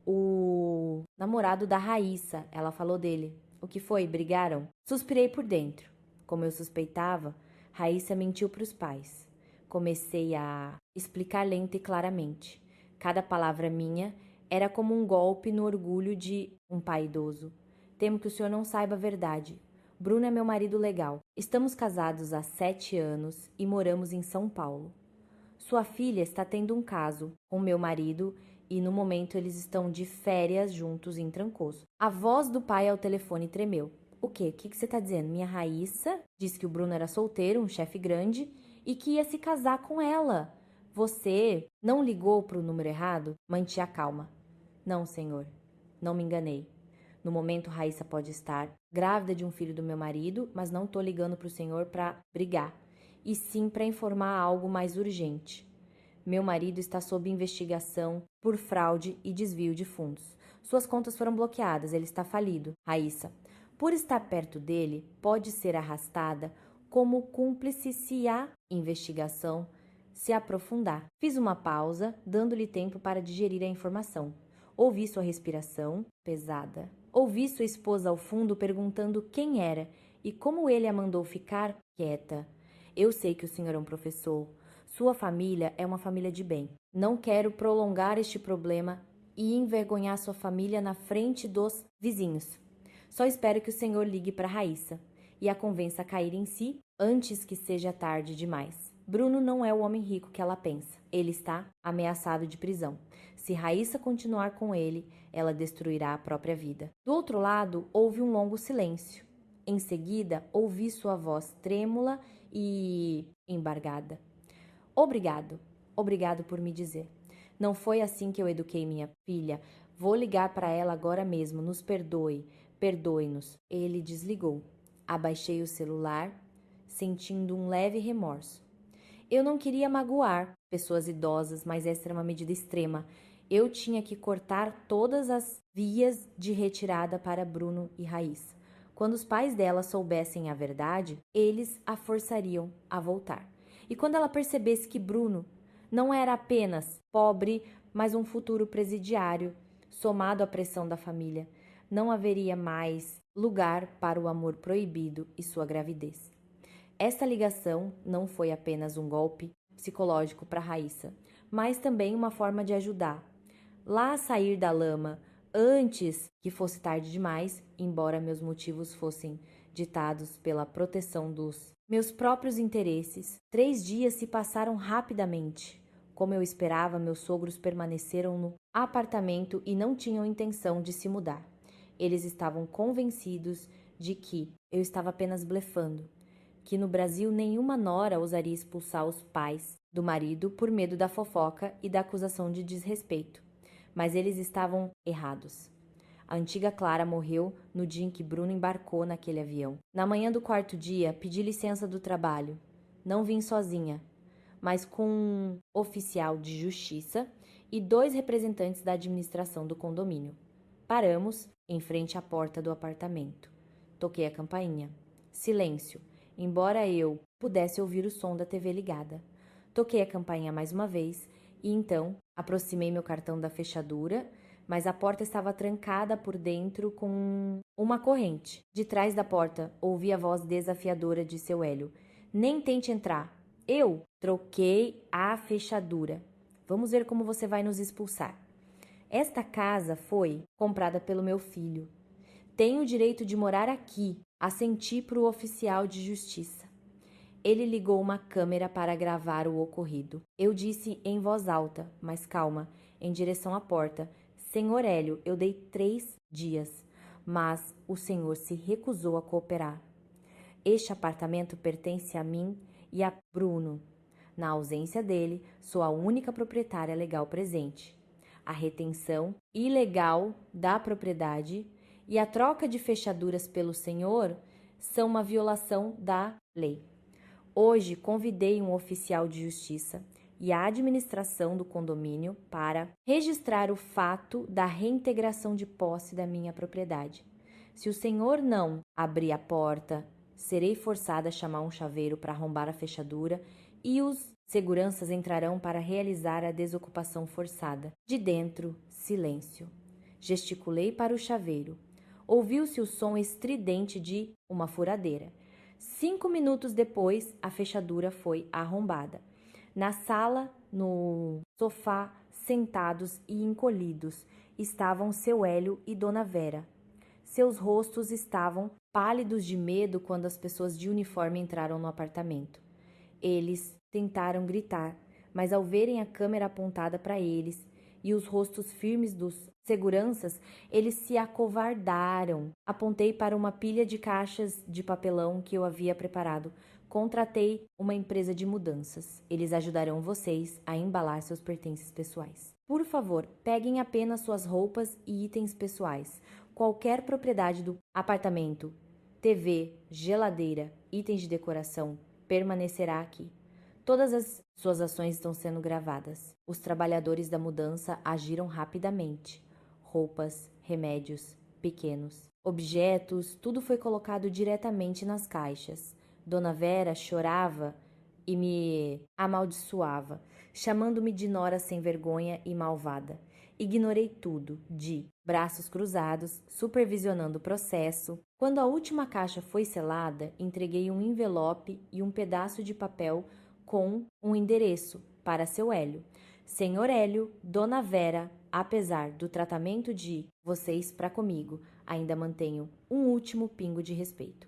o namorado da Raíssa, ela falou dele. O que foi? Brigaram? Suspirei por dentro. Como eu suspeitava, Raíssa mentiu para os pais. Comecei a explicar lenta e claramente. Cada palavra minha era como um golpe no orgulho de um pai idoso. Temo que o senhor não saiba a verdade. Bruno é meu marido legal. Estamos casados há 7 anos e moramos em São Paulo. Sua filha está tendo um caso com meu marido e no momento eles estão de férias juntos em Trancoso. A voz do pai ao telefone tremeu. O quê? O que você está dizendo? Minha Raíssa disse que o Bruno era solteiro, um chefe grande, e que ia se casar com ela. Você não ligou para o número errado? Manti a calma. Não, senhor. Não me enganei. No momento, Raíssa pode estar grávida de um filho do meu marido, mas não estou ligando para o senhor para brigar, e sim para informar algo mais urgente. Meu marido está sob investigação por fraude e desvio de fundos. Suas contas foram bloqueadas, ele está falido. Raíssa, por estar perto dele, pode ser arrastada como cúmplice se a investigação se aprofundar. Fiz uma pausa, dando-lhe tempo para digerir a informação. Ouvi sua respiração pesada. Ouvi sua esposa ao fundo perguntando quem era e como ele a mandou ficar quieta. Eu sei que o senhor é um professor. Sua família é uma família de bem. Não quero prolongar este problema e envergonhar sua família na frente dos vizinhos. Só espero que o senhor ligue para Raíssa e a convença a cair em si antes que seja tarde demais. Bruno não é o homem rico que ela pensa. Ele está ameaçado de prisão. Se Raíssa continuar com ele, ela destruirá a própria vida. Do outro lado, houve um longo silêncio. Em seguida, ouvi sua voz trêmula e embargada. Obrigado. Obrigado por me dizer. Não foi assim que eu eduquei minha filha. Vou ligar para ela agora mesmo. Nos perdoe. Perdoe-nos. Ele desligou. Abaixei o celular, sentindo um leve remorso. Eu não queria magoar pessoas idosas, mas essa era uma medida extrema. Eu tinha que cortar todas as vias de retirada para Bruno e Raíssa. Quando os pais dela soubessem a verdade, eles a forçariam a voltar. E quando ela percebesse que Bruno não era apenas pobre, mas um futuro presidiário, somado à pressão da família, não haveria mais lugar para o amor proibido e sua gravidez. Esta ligação não foi apenas um golpe psicológico para Raíssa, mas também uma forma de ajudar lá a sair da lama antes que fosse tarde demais, embora meus motivos fossem ditados pela proteção dos meus próprios interesses. 3 dias se passaram rapidamente. Como eu esperava, meus sogros permaneceram no apartamento e não tinham intenção de se mudar. Eles estavam convencidos de que eu estava apenas blefando, que no Brasil nenhuma nora ousaria expulsar os pais do marido por medo da fofoca e da acusação de desrespeito. Mas eles estavam errados. A antiga Clara morreu no dia em que Bruno embarcou naquele avião. Na manhã do 4º dia, pedi licença do trabalho. Não vim sozinha, mas com um oficial de justiça e 2 representantes da administração do condomínio. Paramos em frente à porta do apartamento. Toquei a campainha. Silêncio, embora eu pudesse ouvir o som da TV ligada. Toquei a campainha mais uma vez e então aproximei meu cartão da fechadura, mas a porta estava trancada por dentro com uma corrente. De trás da porta, ouvi a voz desafiadora de seu Hélio. Nem tente entrar. Eu troquei a fechadura. Vamos ver como você vai nos expulsar. Esta casa foi comprada pelo meu filho. Tenho o direito de morar aqui, assenti para o oficial de justiça. Ele ligou uma câmera para gravar o ocorrido. Eu disse em voz alta, mas calma, em direção à porta: Senhor Hélio, eu dei 3 dias, mas o senhor se recusou a cooperar. Este apartamento pertence a mim e a Bruno. Na ausência dele, sou a única proprietária legal presente. A retenção ilegal da propriedade e a troca de fechaduras pelo senhor são uma violação da lei. Hoje convidei um oficial de justiça e a administração do condomínio para registrar o fato da reintegração de posse da minha propriedade. Se o senhor não abrir a porta, serei forçada a chamar um chaveiro para arrombar a fechadura e os seguranças entrarão para realizar a desocupação forçada. De dentro, silêncio. Gesticulei para o chaveiro. Ouviu-se o som estridente de uma furadeira. 5 minutos depois, a fechadura foi arrombada. Na sala, no sofá, sentados e encolhidos, estavam seu Hélio e Dona Vera. Seus rostos estavam pálidos de medo quando as pessoas de uniforme entraram no apartamento. Eles tentaram gritar, mas ao verem a câmera apontada para eles e os rostos firmes dos seguranças, eles se acovardaram. Apontei para uma pilha de caixas de papelão que eu havia preparado. Contratei uma empresa de mudanças. Eles ajudarão vocês a embalar seus pertences pessoais. Por favor, peguem apenas suas roupas e itens pessoais. Qualquer propriedade do apartamento, TV, geladeira, itens de decoração, permanecerá aqui. Todas as suas ações estão sendo gravadas. Os trabalhadores da mudança agiram rapidamente. Roupas, remédios, pequenos objetos, tudo foi colocado diretamente nas caixas. Dona Vera chorava e me amaldiçoava, chamando-me de nora sem vergonha e malvada. Ignorei tudo, de braços cruzados, supervisionando o processo. Quando a última caixa foi selada, entreguei um envelope e um pedaço de papel com um endereço para seu Hélio. Senhor Hélio, Dona Vera, apesar do tratamento de vocês para comigo, ainda mantenho um último pingo de respeito.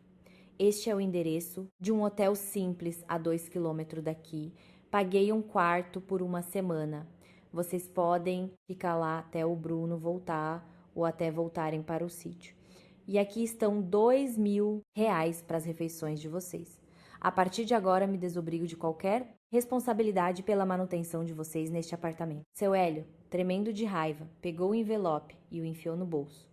Este é o endereço de um hotel simples a 2 quilômetros daqui. Paguei um quarto por uma semana. Vocês podem ficar lá até o Bruno voltar ou até voltarem para o sítio. E aqui estão R$ 2.000 para as refeições de vocês. A partir de agora, me desobrigo de qualquer responsabilidade pela manutenção de vocês neste apartamento. Seu Hélio, tremendo de raiva, pegou o envelope e o enfiou no bolso.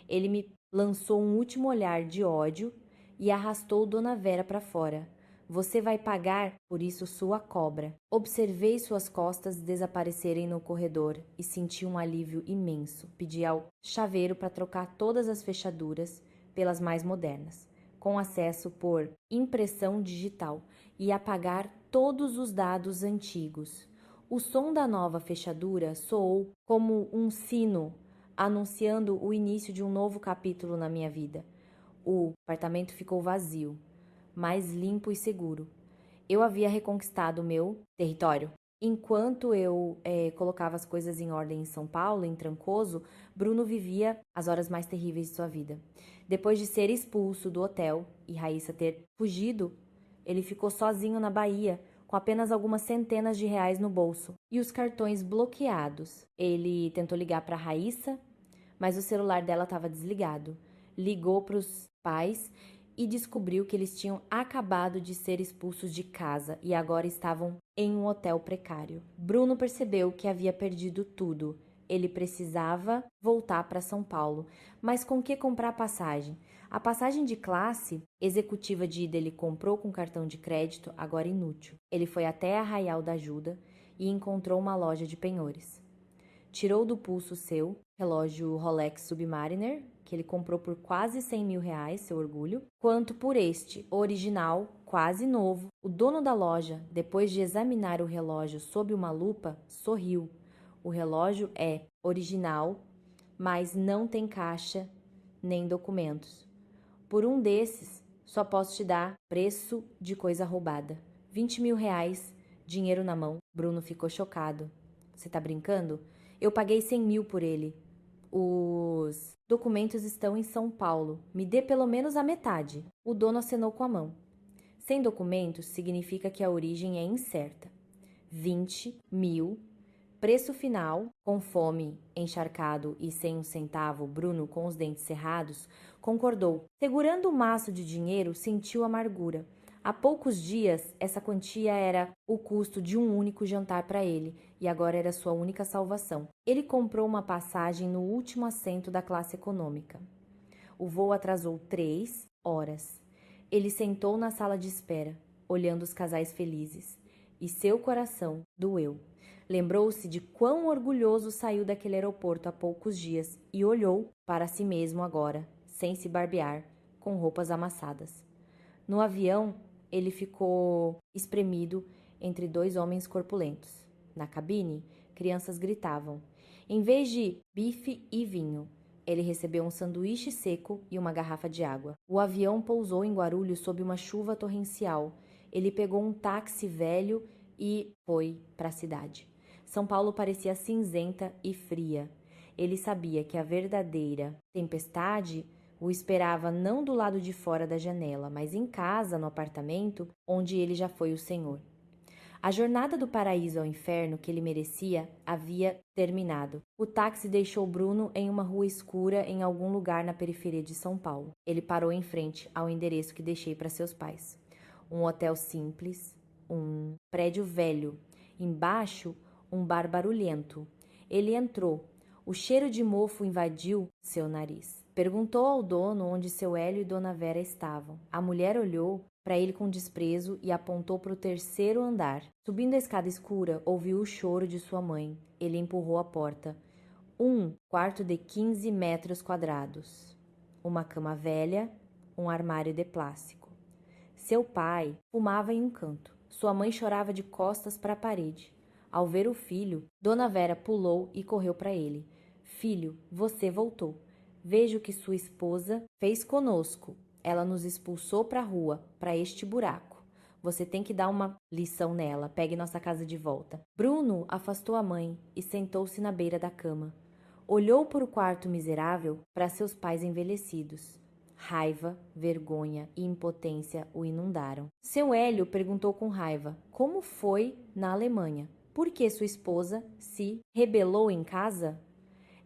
Ele me lançou um último olhar de ódio e arrastou Dona Vera para fora. Você vai pagar por isso sua cobra. Observei suas costas desaparecerem no corredor e senti um alívio imenso. Pedi ao chaveiro para trocar todas as fechaduras pelas mais modernas, com acesso por impressão digital, e apagar todos os dados antigos. O som da nova fechadura soou como um sino anunciando o início de um novo capítulo na minha vida. O apartamento ficou vazio, mais limpo e seguro. Eu havia reconquistado o meu território. Enquanto eu colocava as coisas em ordem em São Paulo, em Trancoso, Bruno vivia as horas mais terríveis de sua vida. Depois de ser expulso do hotel e Raíssa ter fugido, ele ficou sozinho na Bahia, com apenas algumas centenas de reais no bolso e os cartões bloqueados. Ele tentou ligar para Raíssa, mas o celular dela estava desligado. Ligou para os pais e descobriu que eles tinham acabado de ser expulsos de casa e agora estavam em um hotel precário. Bruno percebeu que havia perdido tudo. Ele precisava voltar para São Paulo, mas com que comprar passagem? A passagem de classe executiva de ida ele comprou com cartão de crédito, agora inútil. Ele foi até Arraial da Ajuda e encontrou uma loja de penhores. Tirou do pulso seu relógio Rolex Submariner, que ele comprou por quase 100 mil reais, seu orgulho, quanto por este, original, quase novo. O dono da loja, depois de examinar o relógio sob uma lupa, sorriu. O relógio é original, mas não tem caixa nem documentos. Por um desses, só posso te dar preço de coisa roubada. 20 mil reais, dinheiro na mão. Bruno ficou chocado. Você tá brincando? Eu paguei 100 mil por ele. Os documentos estão em São Paulo. Me dê pelo menos a metade. O dono acenou com a mão. Sem documentos significa que a origem é incerta. 20 mil. Preço final, com fome, encharcado e sem um centavo, Bruno, com os dentes cerrados, concordou. Segurando o maço de dinheiro, sentiu amargura. Há poucos dias, essa quantia era o custo de um único jantar para ele, e agora era sua única salvação. Ele comprou uma passagem no último assento da classe econômica. O voo atrasou 3 horas. Ele sentou na sala de espera, olhando os casais felizes, e seu coração doeu. Lembrou-se de quão orgulhoso saiu daquele aeroporto há poucos dias e olhou para si mesmo agora, sem se barbear, com roupas amassadas. No avião, ele ficou espremido entre dois homens corpulentos. Na cabine, crianças gritavam. Em vez de bife e vinho, ele recebeu um sanduíche seco e uma garrafa de água. O avião pousou em Guarulhos sob uma chuva torrencial. Ele pegou um táxi velho e foi para a cidade. São Paulo parecia cinzenta e fria. Ele sabia que a verdadeira tempestade o esperava não do lado de fora da janela, mas em casa, no apartamento, onde ele já foi o senhor. A jornada do paraíso ao inferno que ele merecia havia terminado. O táxi deixou Bruno em uma rua escura em algum lugar na periferia de São Paulo. Ele parou em frente ao endereço que deixei para seus pais. Um hotel simples, um prédio velho. Embaixo, um bar barulhento. Ele entrou. O cheiro de mofo invadiu seu nariz. Perguntou ao dono onde seu Hélio e Dona Vera estavam. A mulher olhou para ele com desprezo e apontou para o terceiro andar. Subindo a escada escura, ouviu o choro de sua mãe. Ele empurrou a porta. Um quarto de 15 metros quadrados. Uma cama velha, um armário de plástico. Seu pai fumava em um canto. Sua mãe chorava de costas para a parede. Ao ver o filho, Dona Vera pulou e correu para ele. Filho, você voltou. Veja o que sua esposa fez conosco. Ela nos expulsou para a rua, para este buraco. Você tem que dar uma lição nela. Pegue nossa casa de volta. Bruno afastou a mãe e sentou-se na beira da cama. Olhou para o quarto miserável, para seus pais envelhecidos. Raiva, vergonha e impotência o inundaram. Seu Hélio perguntou com raiva: como foi na Alemanha? Por que sua esposa se rebelou em casa?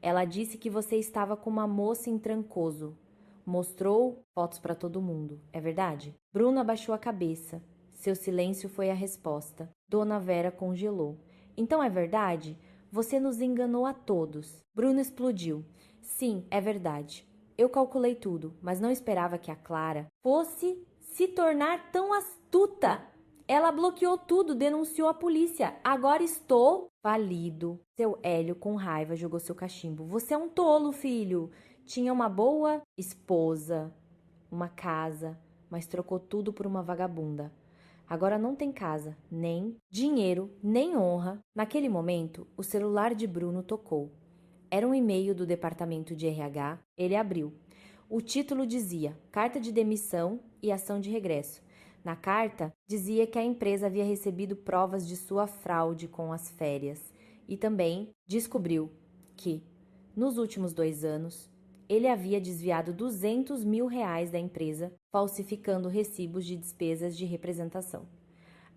Ela disse que você estava com uma moça em Trancoso. Mostrou fotos para todo mundo. É verdade? Bruno abaixou a cabeça. Seu silêncio foi a resposta. Dona Vera congelou. Então é verdade? Você nos enganou a todos. Bruno explodiu. Sim, é verdade. Eu calculei tudo, mas não esperava que a Clara fosse se tornar tão astuta. Ela bloqueou tudo, denunciou a polícia. Agora estou falido. Seu Hélio, com raiva, jogou seu cachimbo. Você é um tolo, filho. Tinha uma boa esposa, uma casa, mas trocou tudo por uma vagabunda. Agora não tem casa, nem dinheiro, nem honra. Naquele momento, o celular de Bruno tocou. Era um e-mail do departamento de RH. Ele abriu. O título dizia Carta de Demissão e Ação de Regresso. Na carta, dizia que a empresa havia recebido provas de sua fraude com as férias e também descobriu que, nos últimos 2 anos, ele havia desviado R$ 200 mil da empresa, falsificando recibos de despesas de representação.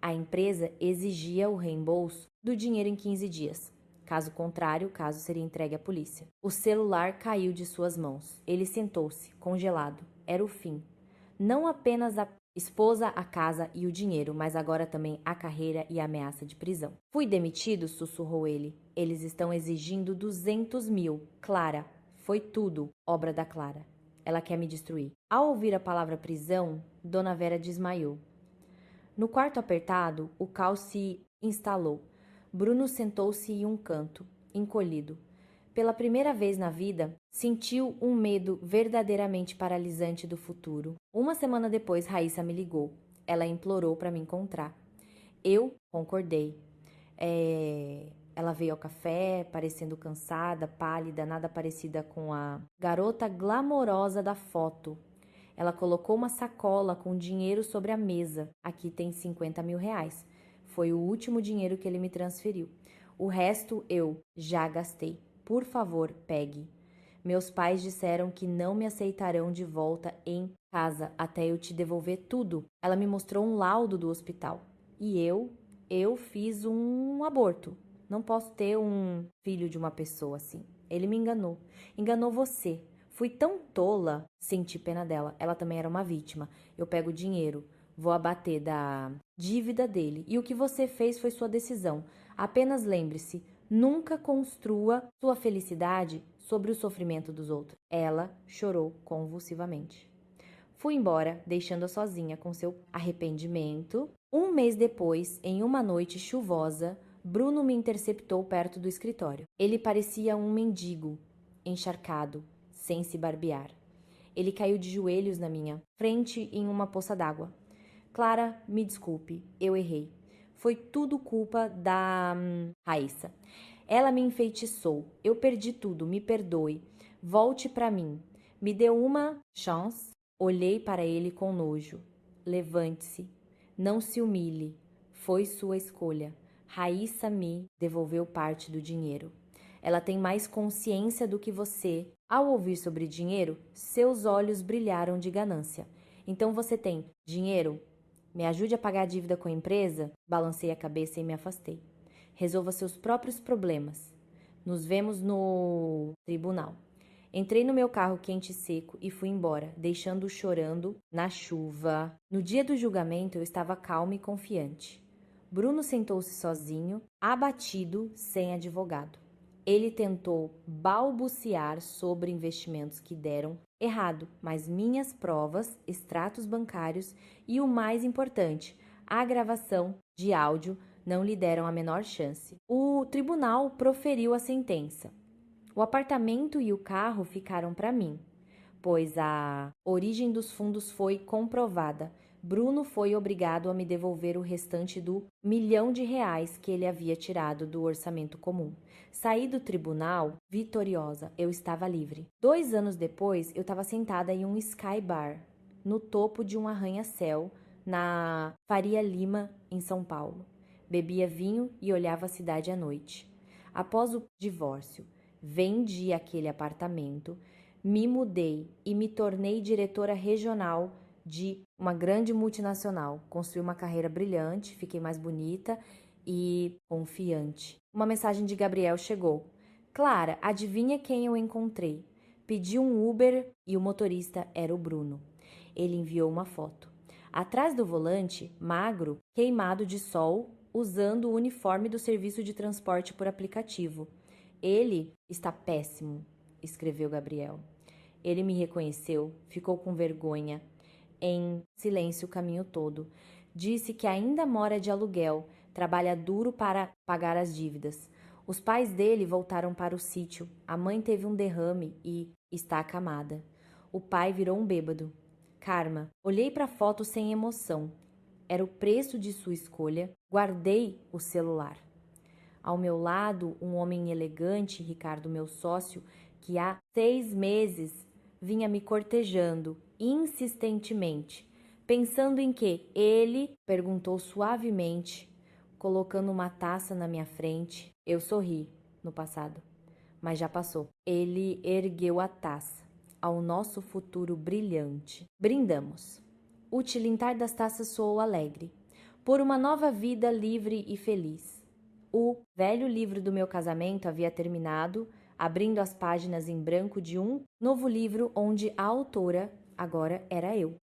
A empresa exigia o reembolso do dinheiro em 15 dias. Caso contrário, o caso seria entregue à polícia. O celular caiu de suas mãos. Ele sentou-se, congelado. Era o fim. Não apenas a esposa, a casa e o dinheiro, mas agora também a carreira e a ameaça de prisão. Fui demitido, sussurrou ele. Eles estão exigindo 200 mil. Clara, foi tudo obra da Clara. Ela quer me destruir. Ao ouvir a palavra prisão, Dona Vera desmaiou. No quarto apertado, o caos se instalou. Bruno sentou-se em um canto, encolhido. Pela primeira vez na vida, sentiu um medo verdadeiramente paralisante do futuro. Uma semana depois, Raíssa me ligou. Ela implorou para me encontrar. Eu concordei. Ela veio ao café, parecendo cansada, pálida, nada parecida com a garota glamourosa da foto. Ela colocou uma sacola com dinheiro sobre a mesa. Aqui tem R$ 50 mil. Foi o último dinheiro que ele me transferiu. O resto eu já gastei. Por favor, pegue. Meus pais disseram que não me aceitarão de volta em casa até eu te devolver tudo. Ela me mostrou um laudo do hospital. E eu fiz um aborto. Não posso ter um filho de uma pessoa assim. Ele me enganou. Enganou você. Fui tão tola, senti pena dela. Ela também era uma vítima. Eu pego o dinheiro, vou abater da dívida dele. E o que você fez foi sua decisão. Apenas lembre-se, nunca construa sua felicidade sobre o sofrimento dos outros. Ela chorou convulsivamente. Fui embora, deixando-a sozinha com seu arrependimento. Um mês depois, em uma noite chuvosa, Bruno me interceptou perto do escritório. Ele parecia um mendigo, encharcado, sem se barbear. Ele caiu de joelhos na minha frente em uma poça d'água. Clara, me desculpe, eu errei. Foi tudo culpa da Raíssa. Ela me enfeitiçou. Eu perdi tudo, me perdoe. Volte para mim. Me dê uma chance. Olhei para ele com nojo. Levante-se. Não se humilhe. Foi sua escolha. Raíssa me devolveu parte do dinheiro. Ela tem mais consciência do que você. Ao ouvir sobre dinheiro, seus olhos brilharam de ganância. Então você tem dinheiro? Me ajude a pagar a dívida com a empresa? Balancei a cabeça e me afastei. Resolva seus próprios problemas. Nos vemos no tribunal. Entrei no meu carro quente e seco e fui embora, deixando-o chorando na chuva. No dia do julgamento, eu estava calma e confiante. Bruno sentou-se sozinho, abatido, sem advogado. Ele tentou balbuciar sobre investimentos que deram errado, mas minhas provas, extratos bancários e o mais importante, a gravação de áudio não lhe deram a menor chance. O tribunal proferiu a sentença. O apartamento e o carro ficaram para mim, pois a origem dos fundos foi comprovada. Bruno foi obrigado a me devolver o restante do R$ 1.000.000 que ele havia tirado do orçamento comum. Saí do tribunal vitoriosa, eu estava livre. 2 anos depois, eu estava sentada em um Sky Bar, no topo de um arranha-céu, na Faria Lima, em São Paulo. Bebia vinho e olhava a cidade à noite. Após o divórcio, vendi aquele apartamento, me mudei e me tornei diretora regional de uma grande multinacional. Construí uma carreira brilhante, fiquei mais bonita e confiante. Uma mensagem de Gabriel chegou. Clara, adivinha quem eu encontrei? Pedi um Uber e o motorista era o Bruno. Ele enviou uma foto. Atrás do volante, magro, queimado de sol, usando o uniforme do serviço de transporte por aplicativo. Ele está péssimo, escreveu Gabriel. Ele me reconheceu, ficou com vergonha, em silêncio o caminho todo. Disse que ainda mora de aluguel, trabalha duro para pagar as dívidas. Os pais dele voltaram para o sítio. A mãe teve um derrame e está acamada. O pai virou um bêbado. Karma, olhei para a foto sem emoção. Era o preço de sua escolha. Guardei o celular. Ao meu lado, um homem elegante, Ricardo, meu sócio, que há 6 meses vinha me cortejando insistentemente, pensando em que ele perguntou suavemente, colocando uma taça na minha frente. Eu sorri no passado, mas já passou. Ele ergueu a taça ao nosso futuro brilhante. Brindamos. O tilintar das taças soou alegre, por uma nova vida livre e feliz. O velho livro do meu casamento havia terminado, abrindo as páginas em branco de um novo livro onde a autora agora era eu.